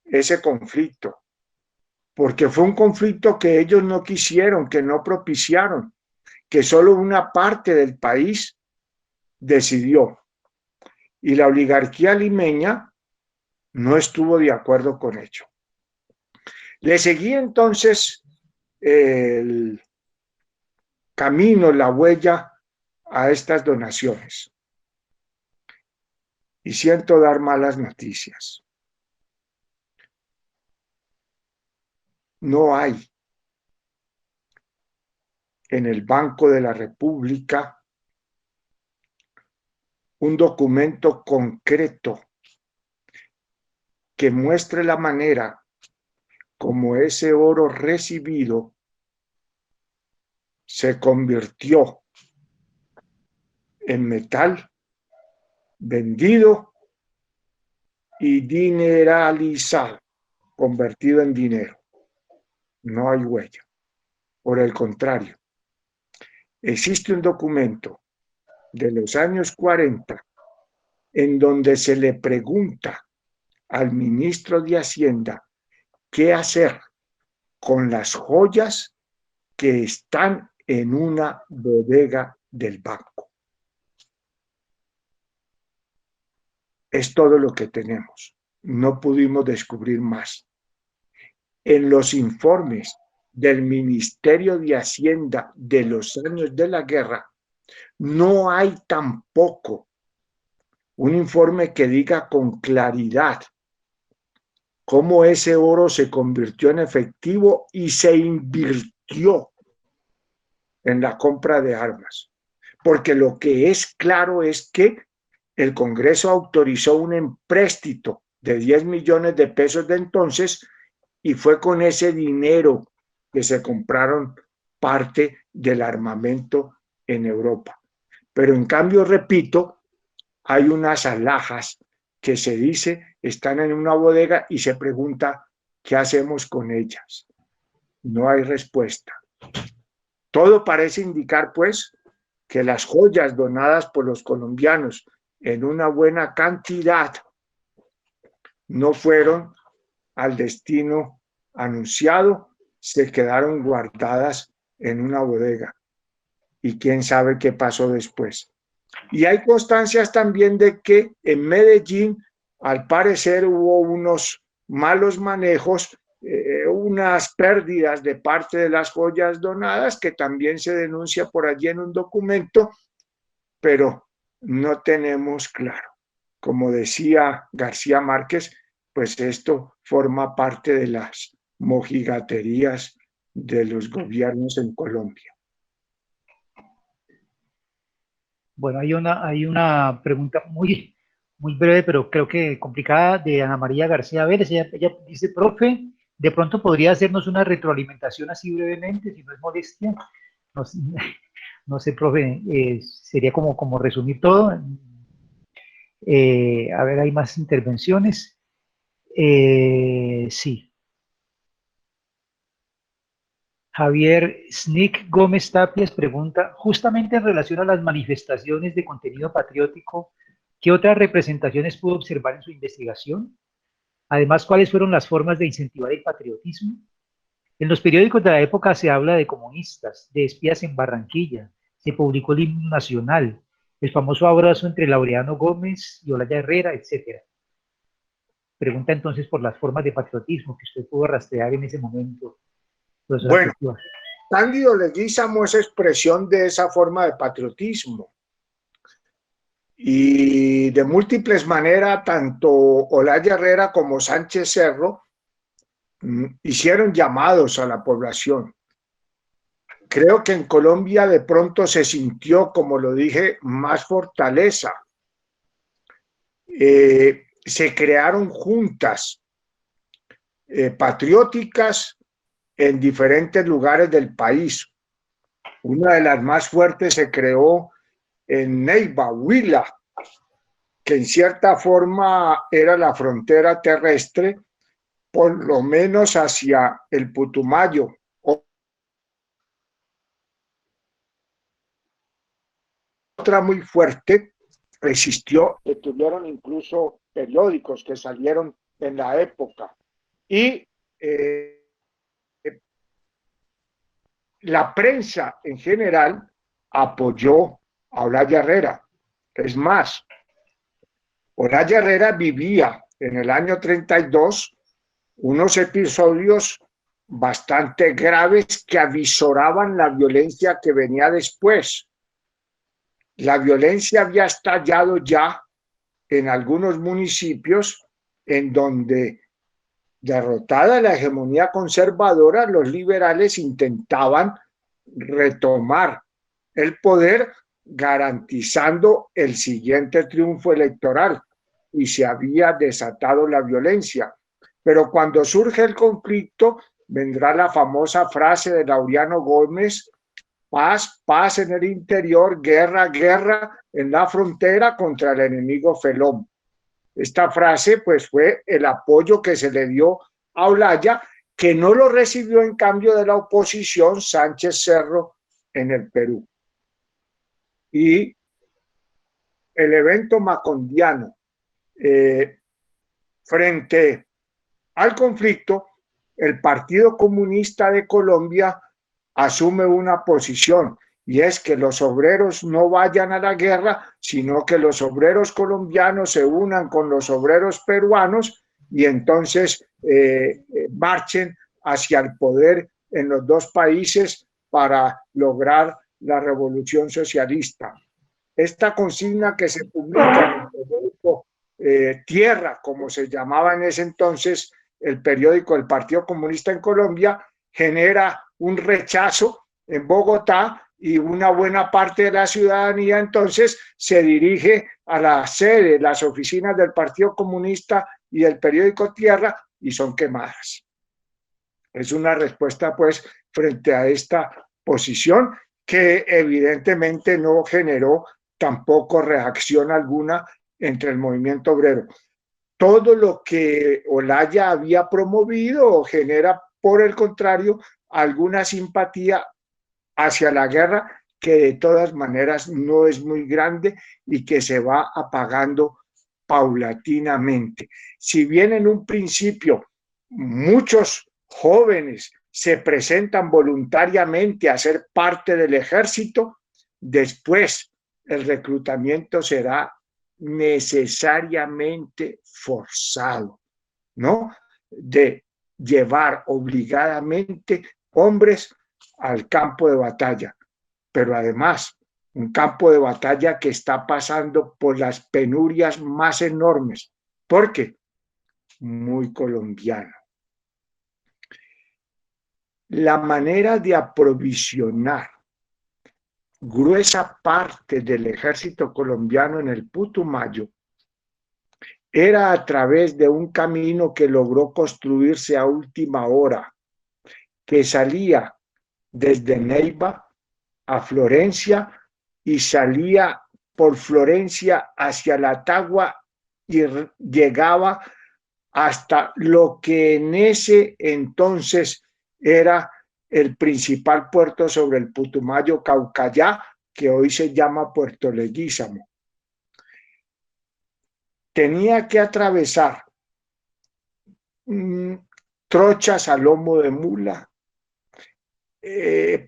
ese conflicto, porque fue un conflicto que ellos no quisieron, que no propiciaron, que solo una parte del país decidió. Y la oligarquía limeña no estuvo de acuerdo con ello. Le seguí entonces el camino, la huella a estas donaciones. Y siento dar malas noticias. No hay en el Banco de la República un documento concreto que muestre la manera como ese oro recibido se convirtió en metal vendido y dineralizado, convertido en dinero. No hay huella. Por el contrario, existe un documento de los años 40 en donde se le pregunta al ministro de Hacienda qué hacer con las joyas que están en una bodega del banco. Es todo lo que tenemos. No pudimos descubrir más. En los informes del Ministerio de Hacienda de los años de la guerra, no hay tampoco un informe que diga con claridad cómo ese oro se convirtió en efectivo y se invirtió en la compra de armas. Porque lo que es claro es que el Congreso autorizó un empréstito de 10 millones de pesos de entonces y fue con ese dinero que se compraron parte del armamento en Europa. Pero en cambio, repito, hay unas alhajas que se dice están en una bodega y se pregunta ¿qué hacemos con ellas? No hay respuesta. Todo parece indicar, pues, que las joyas donadas por los colombianos en una buena cantidad no fueron al destino anunciado, se quedaron guardadas en una bodega. Y quién sabe qué pasó después. Y hay constancias también de que en Medellín, al parecer, hubo unos malos manejos, unas pérdidas de parte de las joyas donadas, que también se denuncia por allí en un documento, pero no tenemos claro. Como decía García Márquez, pues esto forma parte de las mojigaterías de los gobiernos en Colombia. Bueno, hay una pregunta muy breve, pero creo que complicada, de Ana María García Vélez. Ella dice, profe, de pronto podría hacernos una retroalimentación así brevemente, si no es molestia. No, no sé, profe, sería como resumir todo. A ver, hay más intervenciones. Sí. Javier Snick Gómez Tapias pregunta, justamente en relación a las manifestaciones de contenido patriótico, ¿qué otras representaciones pudo observar en su investigación? Además, ¿cuáles fueron las formas de incentivar el patriotismo? En los periódicos de la época se habla de comunistas, de espías en Barranquilla, se publicó el himno nacional, el famoso abrazo entre Laureano Gómez y Olaya Herrera, etc. Pregunta entonces por las formas de patriotismo que usted pudo rastrear en ese momento. Bueno, Cándido Leguízamo es expresión de esa forma de patriotismo. Y de múltiples maneras, tanto Olaya Herrera como Sánchez Cerro hicieron llamados a la población. Creo que en Colombia de pronto se sintió, como lo dije, más fortaleza. Se crearon juntas patrióticas en diferentes lugares del país. Una de las más fuertes se creó en Neiva, Huila, que en cierta forma era la frontera terrestre, por lo menos hacia el Putumayo. Otra muy fuerte existió, que tuvieron incluso periódicos que salieron en la época. Y la prensa en general apoyó a Olaya Herrera. Es más, Olaya Herrera vivía en el año 32 unos episodios bastante graves que avisoraban la violencia que venía después. La violencia había estallado ya en algunos municipios en donde, derrotada la hegemonía conservadora, los liberales intentaban retomar el poder garantizando el siguiente triunfo electoral y se había desatado la violencia. Pero cuando surge el conflicto, vendrá la famosa frase de Laureano Gómez: paz, paz en el interior, guerra, guerra en la frontera contra el enemigo felón. Esta frase pues fue el apoyo que se le dio a Olaya, que no lo recibió en cambio de la oposición Sánchez Cerro en el Perú. Y el evento macondiano frente al conflicto, el Partido Comunista de Colombia asume una posición, y es que los obreros no vayan a la guerra, sino que los obreros colombianos se unan con los obreros peruanos y entonces marchen hacia el poder en los dos países para lograr la revolución socialista. Esta consigna que se publica en el periódico Tierra, como se llamaba en ese entonces el periódico del Partido Comunista en Colombia, genera un rechazo en Bogotá y una buena parte de la ciudadanía entonces se dirige a la sede, las oficinas del Partido Comunista y del periódico Tierra, y son quemadas. Es una respuesta pues frente a esta posición que evidentemente no generó tampoco reacción alguna entre el movimiento obrero. Todo lo que Olaya había promovido genera, por el contrario, alguna simpatía hacia la guerra que de todas maneras no es muy grande y que se va apagando paulatinamente. Si bien en un principio muchos jóvenes se presentan voluntariamente a ser parte del ejército, después el reclutamiento será necesariamente forzado, ¿no? De llevar obligadamente hombres al campo de batalla, pero además un campo de batalla que está pasando por las penurias más enormes, porque muy colombiano. La manera de aprovisionar gruesa parte del ejército colombiano en el Putumayo era a través de un camino que logró construirse a última hora, que salía desde Neiva a Florencia y salía por Florencia hacia la Tagua y llegaba hasta lo que en ese entonces era el principal puerto sobre el Putumayo, Caucayá, que hoy se llama Puerto Leguízamo. Tenía que atravesar trochas a lomo de mula,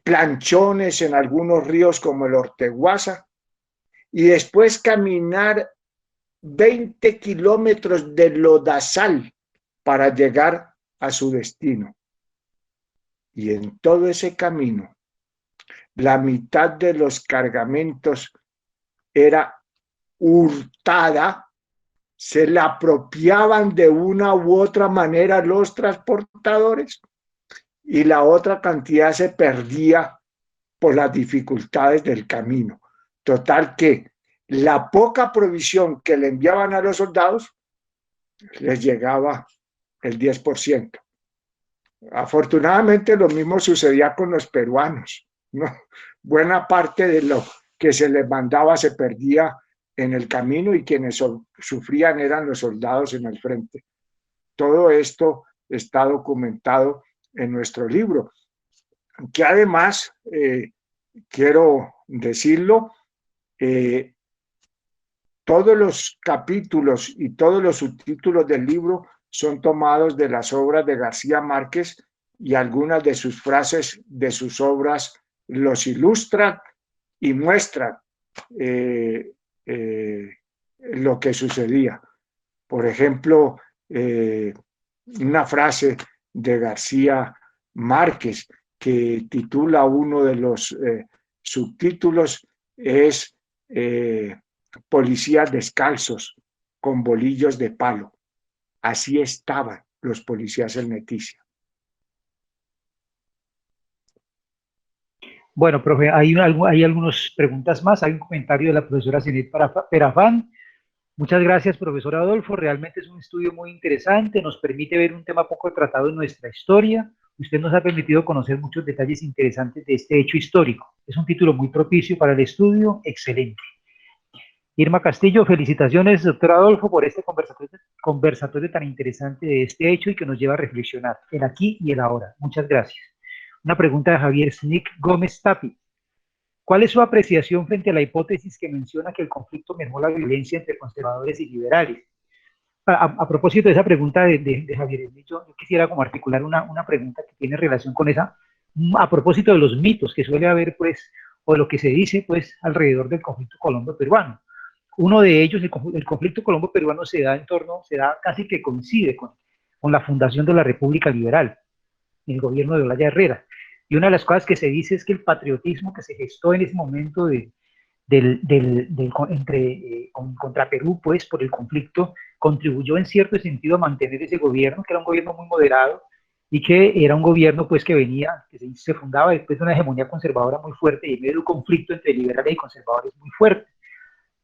planchones en algunos ríos como el Orteguaza, y después caminar 20 kilómetros de lodazal para llegar a su destino. Y en todo ese camino, la mitad de los cargamentos era hurtada, se la apropiaban de una u otra manera los transportadores y la otra cantidad se perdía por las dificultades del camino. Total que la poca provisión que le enviaban a los soldados les llegaba el 10%. Afortunadamente lo mismo sucedía con los peruanos, ¿no? Buena parte de lo que se les mandaba se perdía en el camino y quienes sufrían eran los soldados en el frente. Todo esto está documentado en nuestro libro, que además, quiero decirlo, todos los capítulos y todos los subtítulos del libro son tomados de las obras de García Márquez y algunas de sus frases de sus obras los ilustran y muestran lo que sucedía. Por ejemplo, una frase de García Márquez que titula uno de los subtítulos es policías descalzos con bolillos de palo. Así estaban los policías en Leticia. Bueno, profe, hay algunas preguntas más. Hay un comentario de la profesora Zenet Perafán. Muchas gracias, profesor Adolfo. Realmente es un estudio muy interesante. Nos permite ver un tema poco tratado en nuestra historia. Usted nos ha permitido conocer muchos detalles interesantes de este hecho histórico. Es un título muy propicio para el estudio. Excelente. Irma Castillo, felicitaciones, doctor Adolfo, por este conversatorio tan interesante de este hecho y que nos lleva a reflexionar el aquí y el ahora. Muchas gracias. Una pregunta de Javier Snick Gómez Tapi. ¿Cuál es su apreciación frente a la hipótesis que menciona que el conflicto mermó la violencia entre conservadores y liberales? A propósito de esa pregunta de Javier, yo quisiera como articular una pregunta que tiene relación con esa, a propósito de los mitos que suele haber, pues, o de lo que se dice, pues, alrededor del conflicto colombo-peruano. Uno de ellos, el conflicto colombo-peruano se da casi que coincide con la fundación de la República Liberal, el gobierno de Olaya Herrera. Y una de las cosas que se dice es que el patriotismo que se gestó en ese momento contra Perú, pues, por el conflicto, contribuyó en cierto sentido a mantener ese gobierno, que era un gobierno muy moderado y que era un gobierno, pues, que se fundaba después de una hegemonía conservadora muy fuerte y en medio de un conflicto entre liberales y conservadores muy fuerte.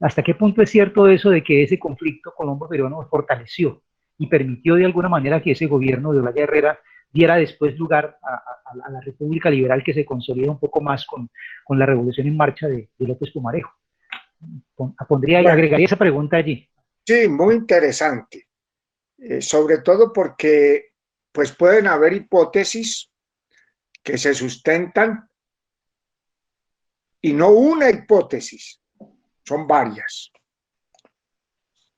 ¿Hasta qué punto es cierto eso de que ese conflicto colombo-peruano fortaleció y permitió de alguna manera que ese gobierno de Olaya Herrera diera después lugar a la República Liberal que se consolida un poco más con la revolución en marcha de López Pumarejo? Bueno, Agregaría esa pregunta allí. sí, muy interesante, sobre todo porque pues pueden haber hipótesis que se sustentan y no una hipótesis, son varias.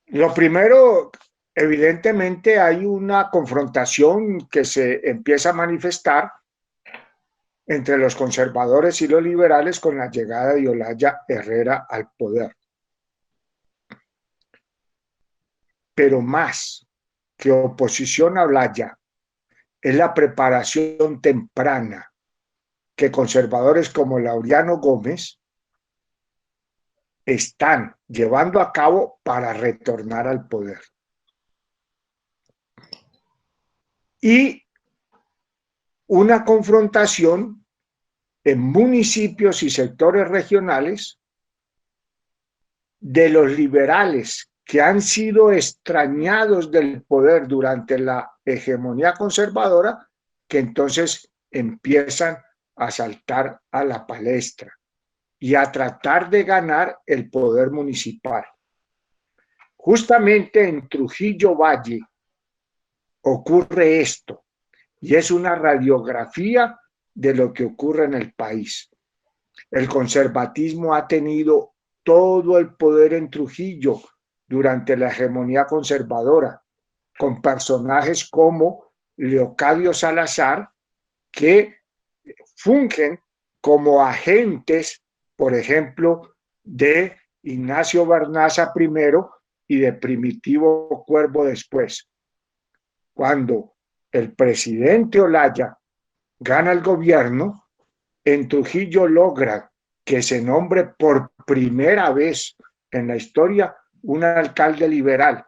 Lo primero, evidentemente hay una confrontación que se empieza a manifestar entre los conservadores y los liberales con la llegada de Olaya Herrera al poder. Pero más que oposición a Olaya, es la preparación temprana que conservadores como Laureano Gómez están llevando a cabo para retornar al poder. Y una confrontación en municipios y sectores regionales de los liberales que han sido extrañados del poder durante la hegemonía conservadora, que entonces empiezan a saltar a la palestra y a tratar de ganar el poder municipal. Justamente en Trujillo Valle ocurre esto, y es una radiografía de lo que ocurre en el país. El conservatismo ha tenido todo el poder en Trujillo durante la hegemonía conservadora, con personajes como Leocadio Salazar, que fungen como agentes, por ejemplo, de Ignacio Barnaza primero y de Primitivo Cuervo después. Cuando el presidente Olaya gana el gobierno, en Trujillo logra que se nombre por primera vez en la historia un alcalde liberal,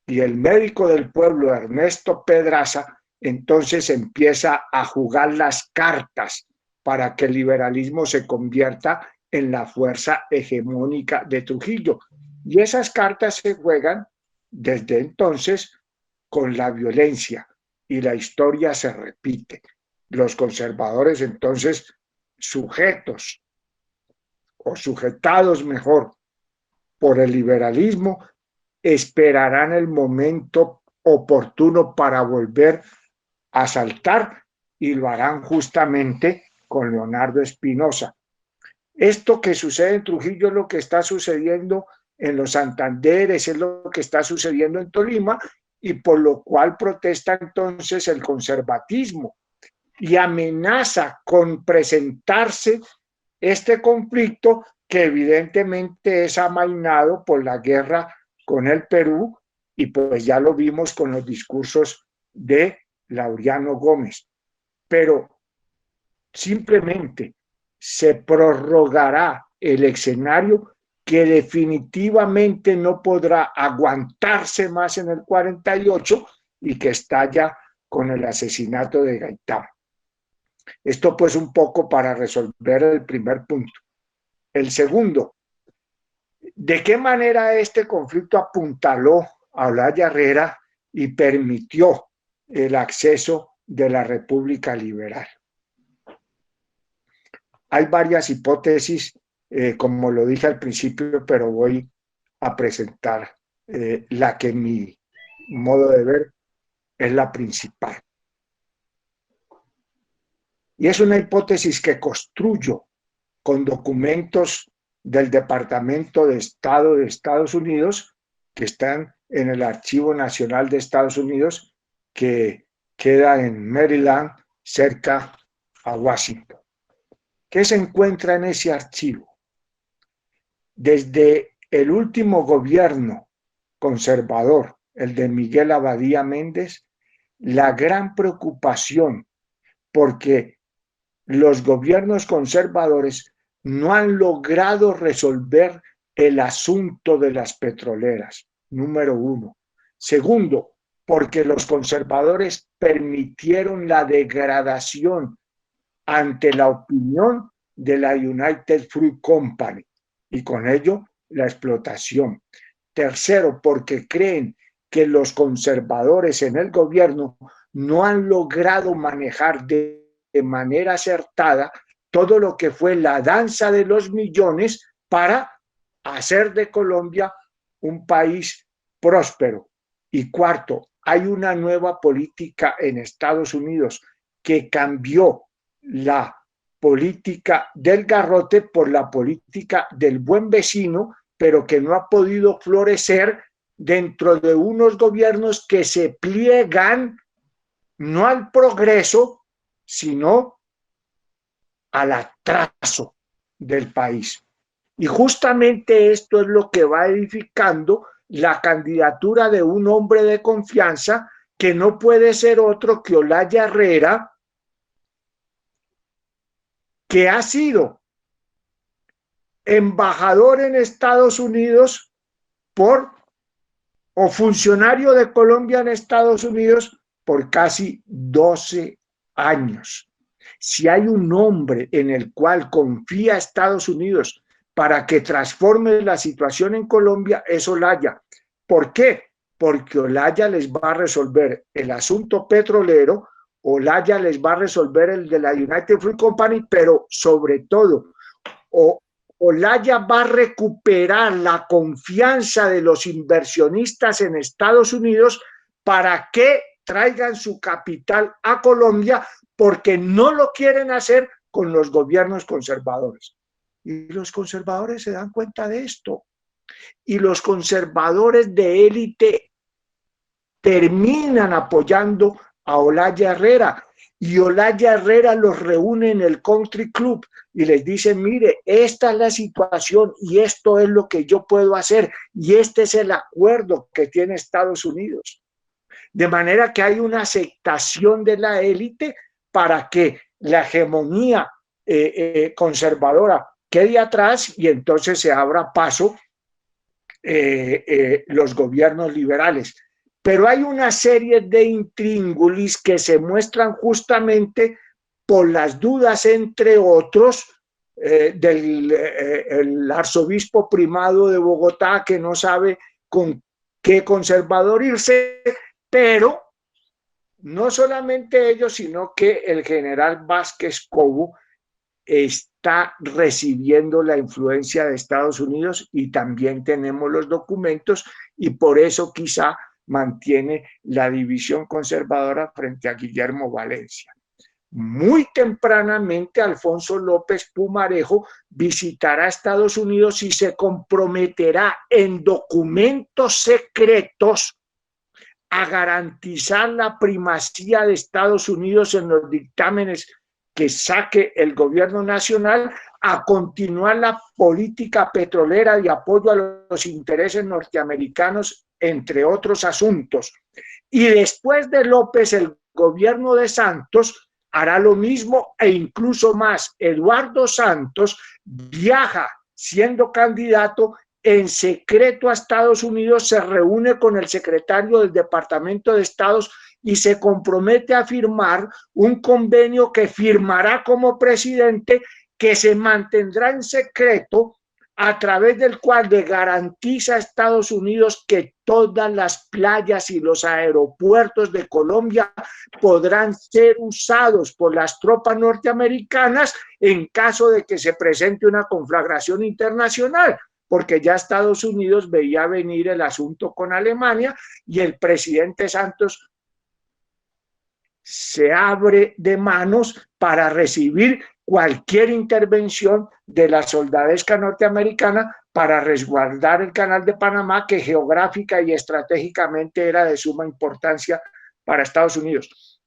y el médico del pueblo, Ernesto Pedraza, entonces empieza a jugar las cartas para que el liberalismo se convierta en la fuerza hegemónica de Trujillo. Y esas cartas se juegan desde entonces con la violencia, y la historia se repite. Los conservadores entonces sujetos o sujetados mejor por el liberalismo esperarán el momento oportuno para volver a saltar, y lo harán justamente con Leonardo Espinosa. Esto que sucede en Trujillo es lo que está sucediendo en los Santanderes, es lo que está sucediendo en Tolima, y por lo cual protesta entonces el conservatismo y amenaza con presentarse este conflicto, que evidentemente es amainado por la guerra con el Perú, y pues ya lo vimos con los discursos de Laureano Gómez. Pero simplemente se prorrogará el escenario que definitivamente no podrá aguantarse más en el 48 y que estalla con el asesinato de Gaitán. Esto pues un poco para resolver el primer punto. El segundo, ¿de qué manera este conflicto apuntaló a Olaya Herrera y permitió el acceso de la República Liberal? Hay varias hipótesis, como lo dije al principio, pero voy a presentar la que en mi modo de ver es la principal. Y es una hipótesis que construyo con documentos del Departamento de Estado de Estados Unidos que están en el Archivo Nacional de Estados Unidos, que queda en Maryland, cerca a Washington. ¿Qué se encuentra en ese archivo? Desde el último gobierno conservador, el de Miguel Abadía Méndez, la gran preocupación porque los gobiernos conservadores no han logrado resolver el asunto de las petroleras, número uno. Segundo, porque los conservadores permitieron la degradación ante la opinión de la United Fruit Company y con ello la explotación. Tercero, porque creen que los conservadores en el gobierno no han logrado manejar de manera acertada todo lo que fue la danza de los millones para hacer de Colombia un país próspero. Y cuarto, hay una nueva política en Estados Unidos que cambió la política del garrote por la política del buen vecino, pero que no ha podido florecer dentro de unos gobiernos que se pliegan no al progreso, sino al atraso del país. Y justamente esto es lo que va edificando la candidatura de un hombre de confianza que no puede ser otro que Olaya Herrera, que ha sido embajador en Estados Unidos o funcionario de Colombia en Estados Unidos por casi 12 años. Si hay un hombre en el cual confía Estados Unidos para que transforme la situación en Colombia, es Olaya. ¿Por qué? Porque Olaya les va a resolver el asunto petrolero, Olaya les va a resolver el de la United Fruit Company, pero sobre todo, Olaya va a recuperar la confianza de los inversionistas en Estados Unidos para que traigan su capital a Colombia, porque no lo quieren hacer con los gobiernos conservadores. Y los conservadores se dan cuenta de esto. Y los conservadores de élite terminan apoyando a Olaya Herrera. Y Olaya Herrera los reúne en el Country Club y les dice, mire, esta es la situación y esto es lo que yo puedo hacer y este es el acuerdo que tiene Estados Unidos. De manera que hay una aceptación de la élite para que la hegemonía conservadora quede atrás y entonces se abra paso los gobiernos liberales. Pero hay una serie de intríngulis que se muestran justamente por las dudas, entre otros, del arzobispo primado de Bogotá, que no sabe con qué conservador irse, pero no solamente ellos, sino que el general Vázquez Cobo está recibiendo la influencia de Estados Unidos y también tenemos los documentos y por eso quizá mantiene la división conservadora frente a Guillermo Valencia. Muy tempranamente Alfonso López Pumarejo visitará Estados Unidos y se comprometerá en documentos secretos a garantizar la primacía de Estados Unidos en los dictámenes que saque el gobierno nacional, a continuar la política petrolera de apoyo a los intereses norteamericanos, entre otros asuntos. Y después de López, el gobierno de Santos hará lo mismo e incluso más. Eduardo Santos viaja siendo candidato en secreto a Estados Unidos, se reúne con el secretario del Departamento de Estado y se compromete a firmar un convenio que firmará como presidente, que se mantendrá en secreto, a través del cual le garantiza a Estados Unidos que todas las playas y los aeropuertos de Colombia podrán ser usados por las tropas norteamericanas en caso de que se presente una conflagración internacional, porque ya Estados Unidos veía venir el asunto con Alemania y el presidente Santos se abre de manos para recibir cualquier intervención de la soldadesca norteamericana para resguardar el Canal de Panamá, que geográfica y estratégicamente era de suma importancia para Estados Unidos.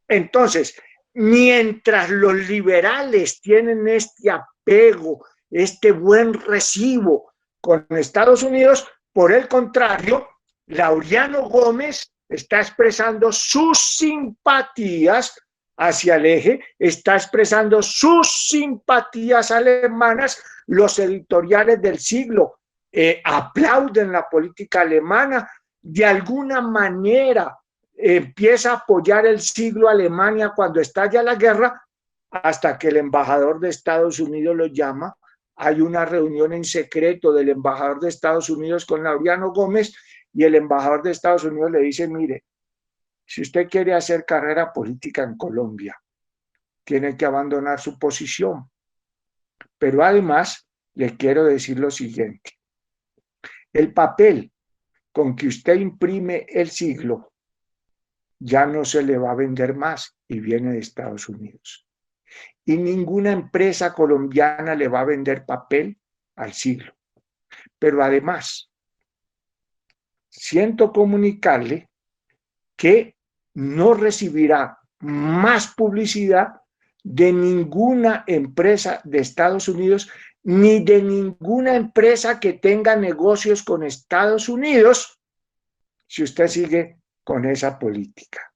Entonces, mientras los liberales tienen este apego, este buen recibo con Estados Unidos, por el contrario, Laureano Gómez está expresando sus simpatías hacia el eje, está expresando sus simpatías alemanas. Los editoriales del Siglo aplauden la política alemana, de alguna manera empieza a apoyar el Siglo a Alemania cuando estalla la guerra, hasta que el embajador de Estados Unidos lo llama. Hay una reunión en secreto del embajador de Estados Unidos con Laureano Gómez, y el embajador de Estados Unidos le dice: mire, si usted quiere hacer carrera política en Colombia, tiene que abandonar su posición. Pero además, le quiero decir lo siguiente: el papel con que usted imprime el Siglo ya no se le va a vender más y viene de Estados Unidos. Y ninguna empresa colombiana le va a vender papel al Siglo. Pero además, siento comunicarle que no recibirá más publicidad de ninguna empresa de Estados Unidos, ni de ninguna empresa que tenga negocios con Estados Unidos, si usted sigue con esa política.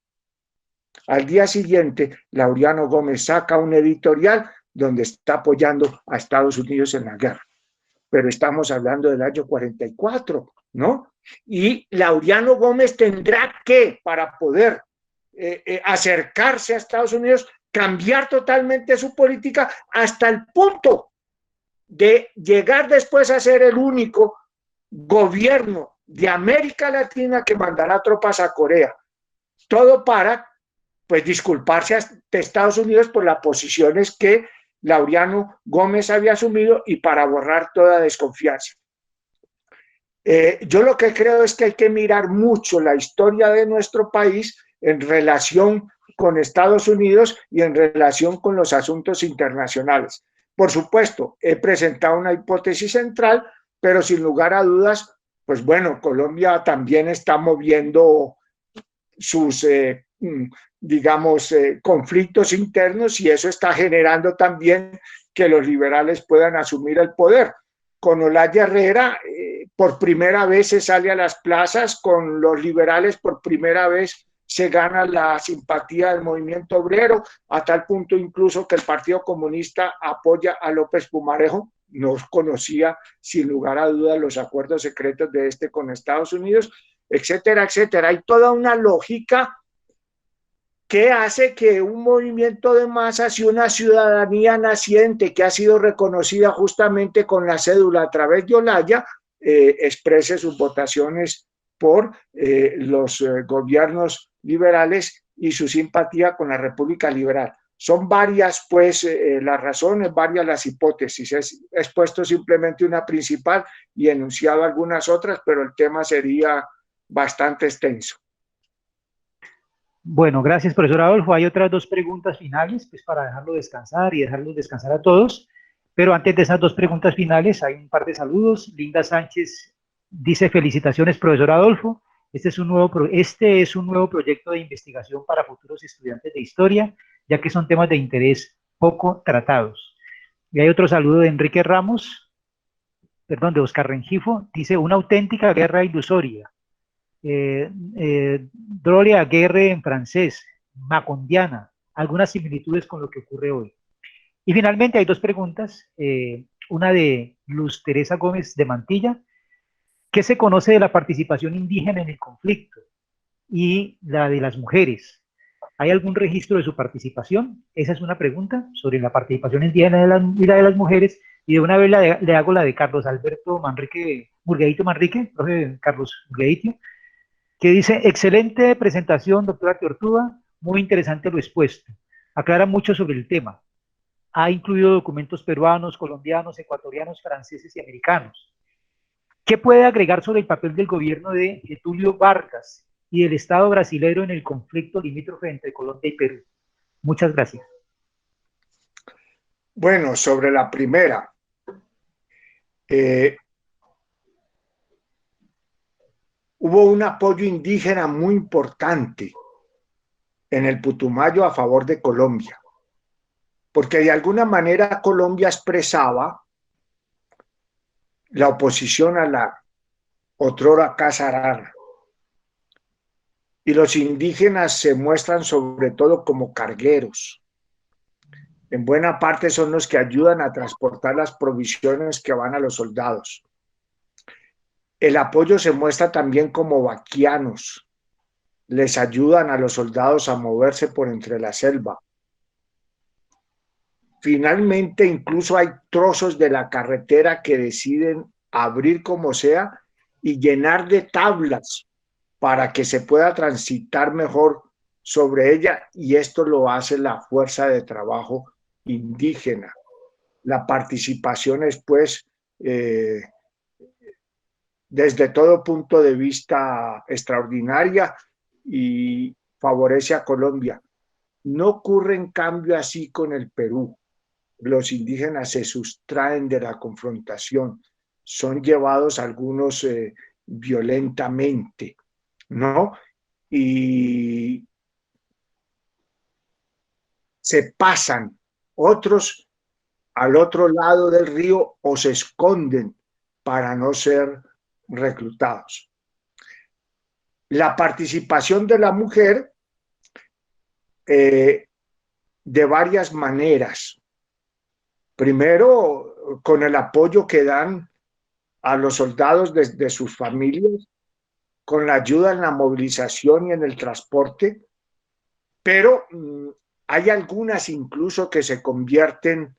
Al día siguiente, Laureano Gómez saca un editorial donde está apoyando a Estados Unidos en la guerra. Pero estamos hablando del año 44, ¿no? Y Laureano Gómez tendrá que, para poder acercarse a Estados Unidos, cambiar totalmente su política, hasta el punto de llegar después a ser el único gobierno de América Latina que mandará tropas a Corea. Todo para, pues, disculparse de Estados Unidos por las posiciones que Laureano Gómez había asumido y para borrar toda desconfianza. Yo lo que creo es que hay que mirar mucho la historia de nuestro país en relación con Estados Unidos y en relación con los asuntos internacionales. Por supuesto, he presentado una hipótesis central, pero sin lugar a dudas, pues bueno, Colombia también está moviendo sus, digamos, conflictos internos, y eso está generando también que los liberales puedan asumir el poder. Con Olaya Herrera, por primera vez se sale a las plazas, con los liberales por primera vez se gana la simpatía del movimiento obrero, a tal punto incluso que el Partido Comunista apoya a López Pumarejo. No conocía sin lugar a dudas los acuerdos secretos de este con Estados Unidos, etcétera, etcétera. Hay toda una lógica que hace que un movimiento de masas y una ciudadanía naciente que ha sido reconocida justamente con la cédula a través de Olaya exprese sus votaciones por los gobiernos liberales y su simpatía con la República Liberal. Son varias, pues, las razones, varias las hipótesis. He expuesto simplemente una principal y enunciado algunas otras, pero el tema sería bastante extenso. Bueno, gracias, profesor Adolfo. Hay otras dos preguntas finales, pues, para dejarlo descansar y dejarlos descansar a todos. Pero antes de esas dos preguntas finales, hay un par de saludos. Linda Sánchez dice: felicitaciones, profesor Adolfo. Este es un nuevo proyecto de investigación para futuros estudiantes de historia, ya que son temas de interés poco tratados. Y hay otro saludo de Enrique Ramos, perdón, de Oscar Rengifo. Dice: una auténtica guerra ilusoria. Drole a guerre en francés, macondiana, algunas similitudes con lo que ocurre hoy. Y finalmente hay dos preguntas, una de Luz Teresa Gómez de Mantilla: ¿qué se conoce de la participación indígena en el conflicto? y la de las mujeres. ¿Hay algún registro de su participación? Esa es una pregunta sobre la participación indígena y la de las mujeres. Y de una vez le hago la de Carlos Alberto Manrique, Murguedito Manrique, profe Carlos Murguedito, que dice, excelente presentación, doctora Teortúa, muy interesante lo expuesto. Aclara mucho sobre el tema. Ha incluido documentos peruanos, colombianos, ecuatorianos, franceses y americanos. ¿Qué puede agregar sobre el papel del gobierno de Getúlio Vargas y del Estado brasileño en el conflicto limítrofe entre Colombia y Perú? Muchas gracias. Bueno, sobre la primera, hubo un apoyo indígena muy importante en el Putumayo a favor de Colombia, porque de alguna manera Colombia expresaba la oposición a la otrora Casa Arana. Y los indígenas se muestran sobre todo como cargueros. En buena parte son los que ayudan a transportar las provisiones que van a los soldados. El apoyo se muestra también como vaquianos. Les ayudan a los soldados a moverse por entre la selva. Finalmente, incluso hay trozos de la carretera que deciden abrir como sea y llenar de tablas para que se pueda transitar mejor sobre ella, y esto lo hace la fuerza de trabajo indígena. La participación es, pues, desde todo punto de vista extraordinaria y favorece a Colombia. No ocurre en cambio así con el Perú. Los indígenas se sustraen de la confrontación, son llevados algunos violentamente, ¿no? Y se pasan, otros al otro lado del río o se esconden para no ser reclutados. La participación de la mujer de varias maneras. Primero, con el apoyo que dan a los soldados de sus familias, con la ayuda en la movilización y en el transporte, pero hay algunas incluso que se convierten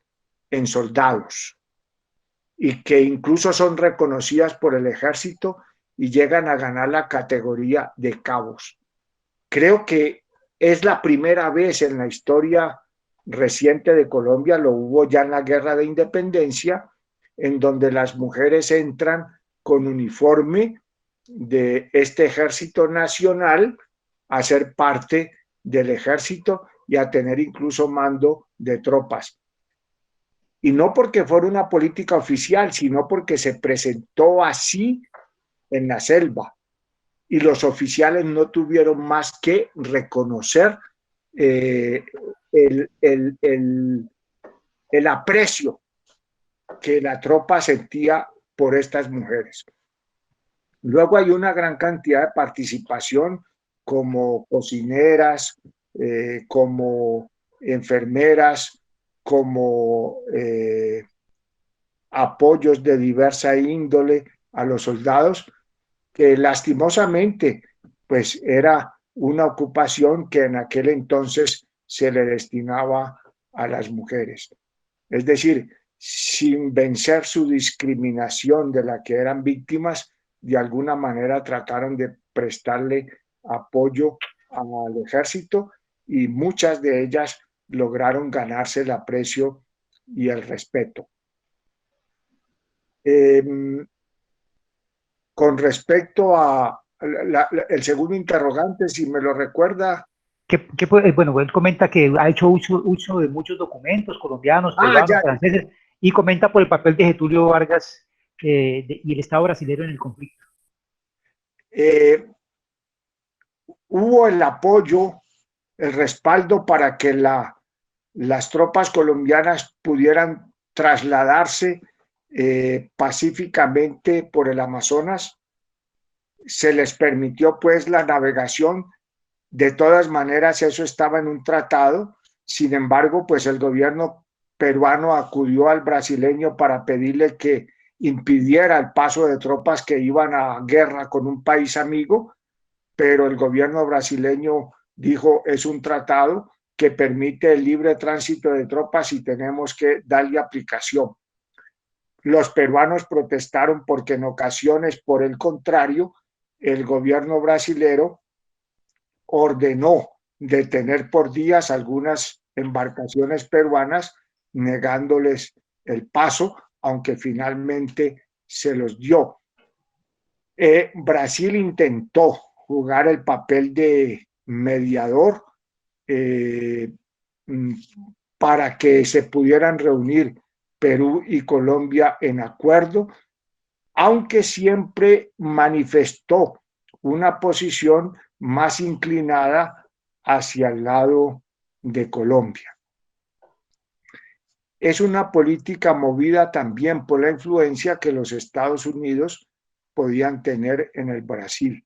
en soldados y que incluso son reconocidas por el ejército y llegan a ganar la categoría de cabos. Creo que es la primera vez en la historia reciente de Colombia, lo hubo ya en la Guerra de Independencia, en donde las mujeres entran con uniforme de este ejército nacional a ser parte del ejército y a tener incluso mando de tropas. Y no porque fuera una política oficial, sino porque se presentó así en la selva. Y los oficiales no tuvieron más que reconocer el aprecio que la tropa sentía por estas mujeres. Luego hay una gran cantidad de participación como cocineras, como enfermeras, como apoyos de diversa índole a los soldados, que lastimosamente pues era una ocupación que en aquel entonces se le destinaba a las mujeres. Es decir, sin vencer su discriminación de la que eran víctimas, de alguna manera trataron de prestarle apoyo al ejército y muchas de ellas lograron ganarse el aprecio y el respeto. Con respecto a el segundo interrogante, si me lo recuerda. Bueno, él comenta que ha hecho uso de muchos documentos colombianos, peruanos, franceses, y comenta por el papel de Getúlio Vargas y el Estado brasileño en el conflicto. Hubo el apoyo, el respaldo para que las tropas colombianas pudieran trasladarse pacíficamente por el Amazonas. Se les permitió pues la navegación. De todas maneras, eso estaba en un tratado. Sin embargo, pues el gobierno peruano acudió al brasileño para pedirle que impidiera el paso de tropas que iban a guerra con un país amigo, pero el gobierno brasileño dijo es un tratado que permite el libre tránsito de tropas y tenemos que darle aplicación. Los peruanos protestaron porque en ocasiones, por el contrario, el gobierno brasilero ordenó detener por días algunas embarcaciones peruanas, negándoles el paso, aunque finalmente se los dio. Brasil intentó jugar el papel de mediador para que se pudieran reunir Perú y Colombia en acuerdo, aunque siempre manifestó una posición más inclinada hacia el lado de Colombia. Es una política movida también por la influencia que los Estados Unidos podían tener en el Brasil,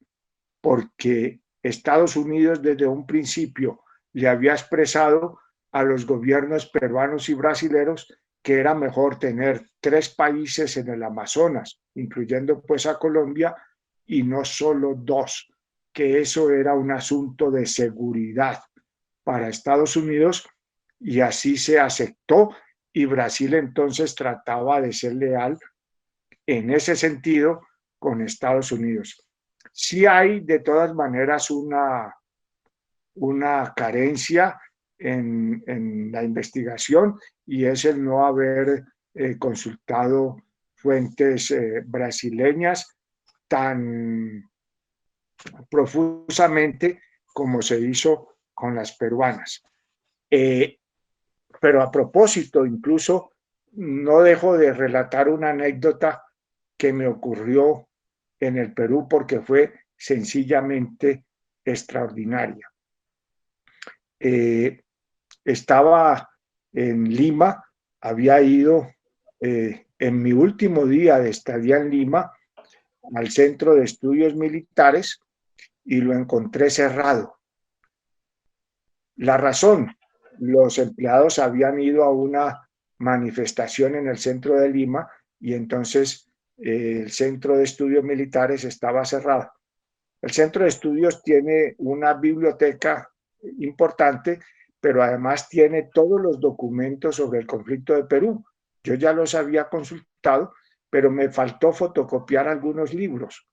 porque Estados Unidos desde un principio le había expresado a los gobiernos peruanos y brasileños que era mejor tener 3 países en el Amazonas, incluyendo pues a Colombia, y no solo 2, que eso era un asunto de seguridad para Estados Unidos, y así se aceptó, y Brasil entonces trataba de ser leal en ese sentido con Estados Unidos. Sí hay de todas maneras una carencia en la investigación, y es el no haber consultado fuentes brasileñas tan profusamente como se hizo con las peruanas. Pero a propósito, incluso no dejo de relatar una anécdota que me ocurrió en el Perú porque fue sencillamente extraordinaria. Estaba en Lima, había ido en mi último día de estadía en Lima al Centro de Estudios Militares y lo encontré cerrado. La razón, los empleados habían ido a una manifestación en el centro de Lima y entonces el Centro de Estudios Militares estaba cerrado. El Centro de Estudios tiene una biblioteca importante, pero además tiene todos los documentos sobre el conflicto de Perú. Yo ya los había consultado, pero me faltó fotocopiar algunos libros.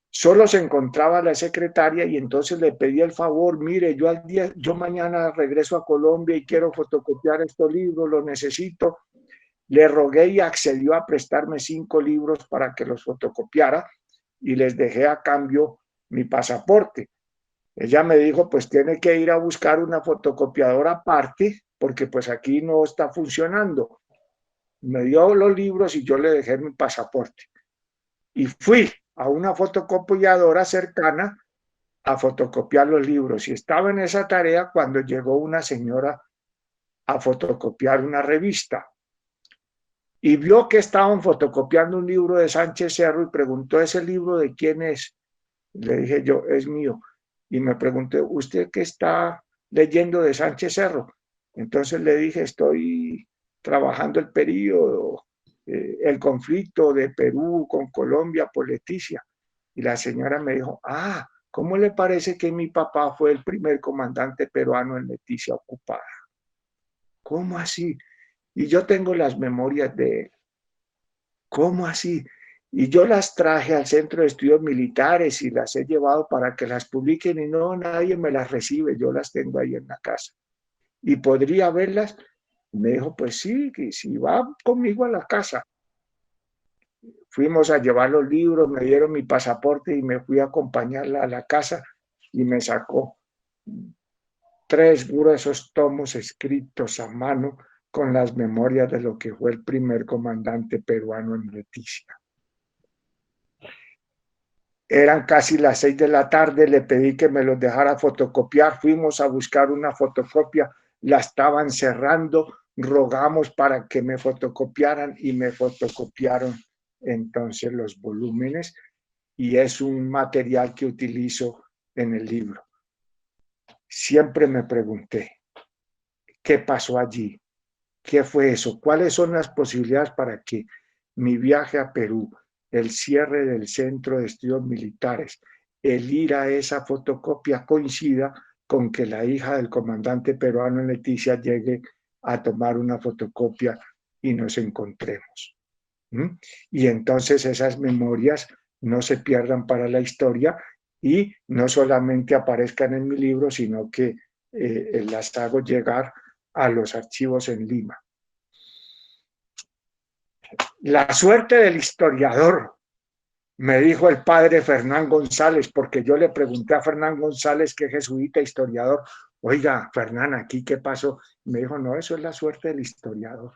Solo se encontraba la secretaria y entonces le pedí el favor, mire, yo mañana regreso a Colombia y quiero fotocopiar estos libros, los necesito. Le rogué y accedió a prestarme 5 libros para que los fotocopiara y les dejé a cambio mi pasaporte. Ella me dijo, pues tiene que ir a buscar una fotocopiadora aparte porque pues aquí no está funcionando. Me dio los libros y yo le dejé mi pasaporte. Y fui a una fotocopiadora cercana a fotocopiar los libros. Y estaba en esa tarea cuando llegó una señora a fotocopiar una revista. Y vio que estaban fotocopiando un libro de Sánchez Cerro y preguntó, ¿ese libro de quién es? Le dije yo, es mío. Y me pregunté, ¿usted qué está leyendo de Sánchez Cerro? Entonces le dije, estoy trabajando el periodo, el conflicto de Perú con Colombia por Leticia. Y la señora me dijo, ¿cómo le parece que mi papá fue el primer comandante peruano en Leticia ocupada? ¿Cómo así? Y yo tengo las memorias de él. ¿Cómo así? Y yo las traje al Centro de Estudios Militares y las he llevado para que las publiquen y no, nadie me las recibe, yo las tengo ahí en la casa. ¿Y podría verlas? Me dijo, pues sí, que si va conmigo a la casa. Fuimos a llevar los libros, me dieron mi pasaporte y me fui a acompañarla a la casa y me sacó 3 gruesos tomos escritos a mano con las memorias de lo que fue el primer comandante peruano en Leticia. Eran casi las 6 de la tarde, le pedí que me los dejara fotocopiar, fuimos a buscar una fotocopia, la estaban cerrando, rogamos para que me fotocopiaran y me fotocopiaron entonces los volúmenes y es un material que utilizo en el libro. Siempre me pregunté, ¿qué pasó allí? ¿Qué fue eso? ¿Cuáles son las posibilidades para que mi viaje a Perú, el cierre del Centro de Estudios Militares, el ir a esa fotocopia coincida con que la hija del comandante peruano Leticia llegue a tomar una fotocopia y nos encontremos. Y entonces esas memorias no se pierdan para la historia y no solamente aparezcan en mi libro, sino que las hago llegar a los archivos en Lima. La suerte del historiador, me dijo el padre Fernán González, porque yo le pregunté a Fernán González, que es jesuita historiador, oiga, Fernán, ¿aquí qué pasó? Me dijo, no, eso es la suerte del historiador.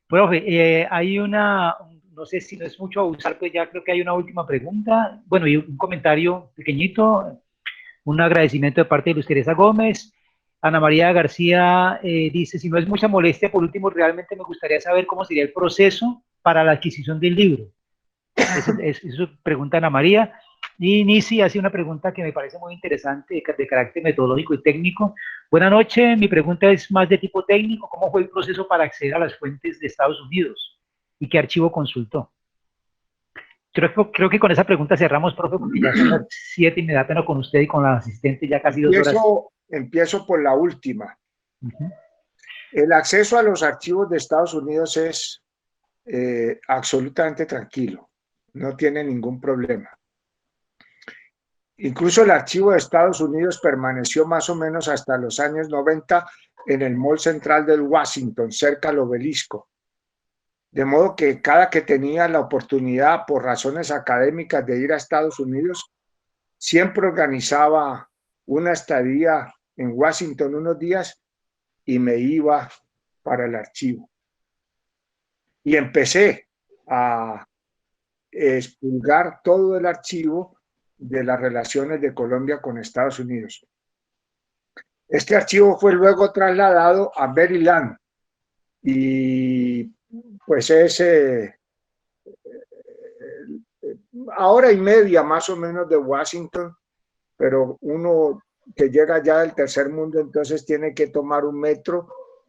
Profe, hay una, no sé si no es mucho abusar, pues ya creo que hay una última pregunta. Bueno, y un comentario pequeñito, un agradecimiento de parte de Luz Teresa Gómez. Ana María García dice, si no es mucha molestia, por último, realmente me gustaría saber cómo sería el proceso para la adquisición del libro. Eso pregunta Ana María. Y Nisi hace una pregunta que me parece muy interesante, de carácter metodológico y técnico. Buenas noches, mi pregunta es más de tipo técnico. ¿Cómo fue el proceso para acceder a las fuentes de Estados Unidos? ¿Y qué archivo consultó? Creo que con esa pregunta cerramos, profe, porque ya son las 7 y me da pena con usted y con la asistente ya casi 2 horas. Empiezo por la última. El acceso a los archivos de Estados Unidos es absolutamente tranquilo, no tiene ningún problema. Incluso el archivo de Estados Unidos permaneció más o menos hasta los años 90 en el Mall Central del Washington, cerca al Obelisco. De modo que cada que tenía la oportunidad, por razones académicas, de ir a Estados Unidos, siempre organizaba una estadía en Washington unos días y me iba para el archivo. Y empecé a expurgar todo el archivo de las relaciones de Colombia con Estados Unidos. Este archivo fue luego trasladado a Maryland y pues es hora y media más o menos de Washington, pero uno que llega ya del tercer mundo entonces tiene que tomar un metro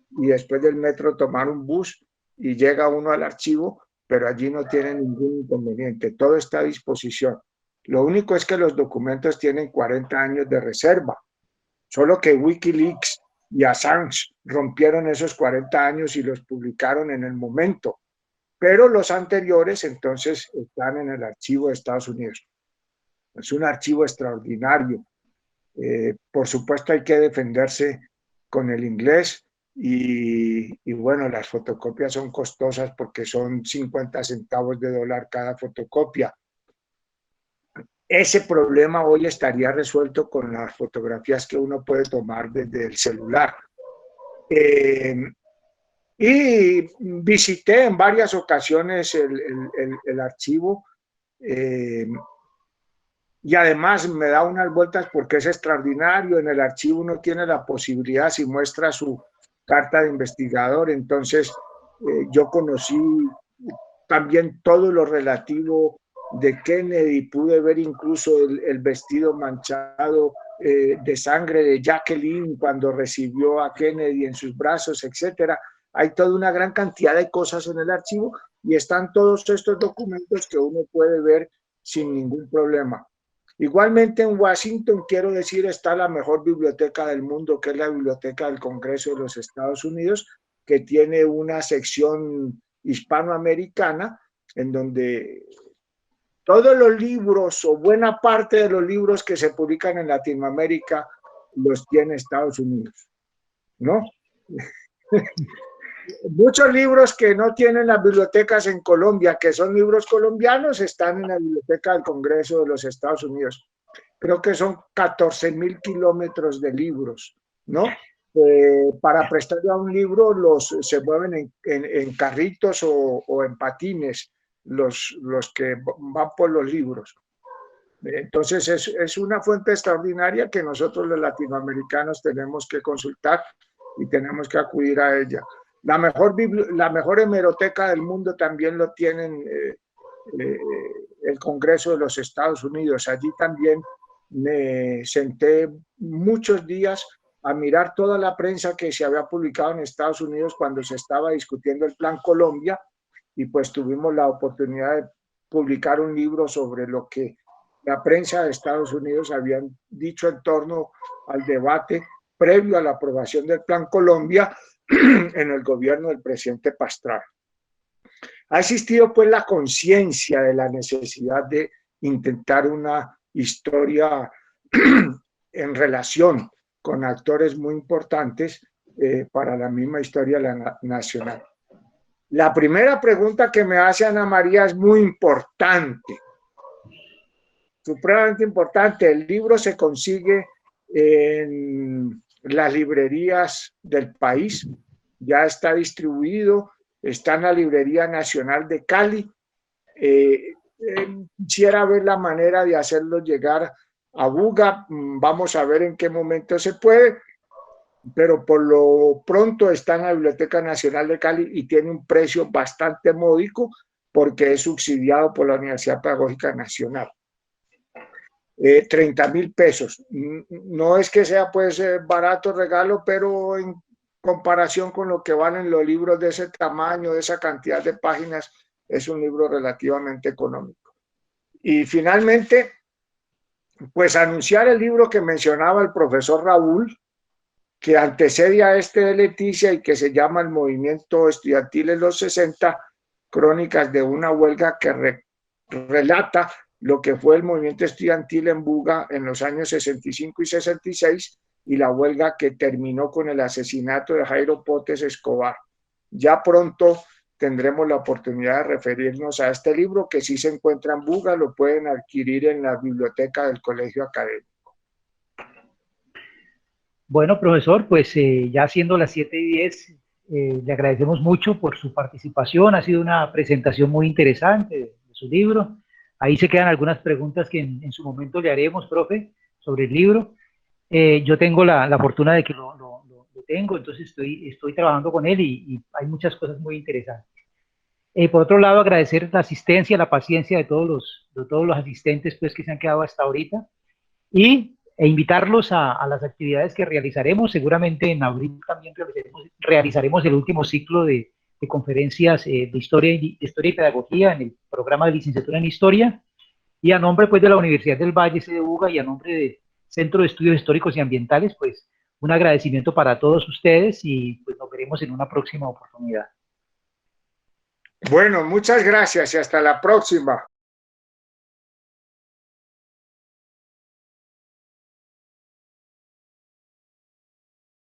y después del metro tomar un bus y llega uno al archivo, pero allí no tiene ningún inconveniente, todo está a disposición. Lo único es que los documentos tienen 40 años de reserva, solo que Wikileaks y Assange rompieron esos 40 años y los publicaron en el momento, pero los anteriores entonces están en el archivo de Estados Unidos. Es un archivo extraordinario. Por supuesto hay que defenderse con el inglés y bueno, las fotocopias son costosas porque son 50 centavos de dólar cada fotocopia. Ese problema hoy estaría resuelto con las fotografías que uno puede tomar desde el celular. Y visité en varias ocasiones el archivo y además me da unas vueltas porque es extraordinario. En el archivo uno tiene la posibilidad, si muestra su carta de investigador, entonces yo conocí también todo lo relativo de Kennedy, pude ver incluso el vestido manchado de sangre de Jacqueline cuando recibió a Kennedy en sus brazos, etcétera. Hay toda una gran cantidad de cosas en el archivo y están todos estos documentos que uno puede ver sin ningún problema. Igualmente en Washington, quiero decir, está la mejor biblioteca del mundo, que es la Biblioteca del Congreso de los Estados Unidos, que tiene una sección hispanoamericana en donde todos los libros o buena parte de los libros que se publican en Latinoamérica los tiene Estados Unidos, ¿no? Muchos libros que no tienen las bibliotecas en Colombia, que son libros colombianos, están en la Biblioteca del Congreso de los Estados Unidos. Creo que son 14.000 kilómetros de libros, ¿no? Para prestarle a un libro se mueven en carritos o en patines los que van por los libros. Entonces es una fuente extraordinaria que nosotros los latinoamericanos tenemos que consultar y tenemos que acudir a ella. La mejor hemeroteca del mundo también lo tienen el Congreso de los Estados Unidos. Allí también me senté muchos días a mirar toda la prensa que se había publicado en Estados Unidos cuando se estaba discutiendo el Plan Colombia y pues tuvimos la oportunidad publicar un libro sobre lo que la prensa de Estados Unidos habían dicho en torno al debate previo a la aprobación del Plan Colombia en el gobierno del presidente Pastrana. Ha existido pues la conciencia de la necesidad de intentar una historia en relación con actores muy importantes para la misma historia nacional. La primera pregunta que me hace Ana María es muy importante, supremamente importante. El libro se consigue en las librerías del país, ya está distribuido, está en la Librería Nacional de Cali. Quisiera ver la manera de hacerlo llegar a Buga, vamos a ver en qué momento se puede, pero por lo pronto está en la Biblioteca Nacional de Cali y tiene un precio bastante módico porque es subsidiado por la Universidad Pedagógica Nacional. 30.000 pesos. No es que sea pues barato regalo, pero en comparación con lo que valen los libros de ese tamaño, de esa cantidad de páginas, es un libro relativamente económico. Y finalmente, pues anunciar el libro que mencionaba el profesor Raúl, que antecede a este de Leticia y que se llama El Movimiento Estudiantil en los 60, crónicas de una huelga que relata lo que fue el movimiento estudiantil en Buga en los años 65 y 66 y la huelga que terminó con el asesinato de Jairo Potes Escobar. Ya pronto tendremos la oportunidad de referirnos a este libro que sí se encuentra en Buga, lo pueden adquirir en la biblioteca del Colegio Académico. Bueno, profesor, pues ya siendo las 7:10, le agradecemos mucho por su participación. Ha sido una presentación muy interesante de su libro. Ahí se quedan algunas preguntas que en su momento le haremos, profe, sobre el libro. Yo tengo la fortuna de que lo tengo, entonces estoy trabajando con él y hay muchas cosas muy interesantes. Por otro lado, agradecer la asistencia, la paciencia de todos los asistentes pues, que se han quedado hasta ahorita e invitarlos a las actividades que realizaremos. Seguramente en abril también realizaremos el último ciclo de conferencias de historia y pedagogía en el programa de licenciatura en historia, y a nombre pues de la Universidad del Valle, sede Buga, y a nombre del Centro de Estudios Históricos y Ambientales, pues un agradecimiento para todos ustedes y pues nos veremos en una próxima oportunidad. Bueno, muchas gracias y hasta la próxima.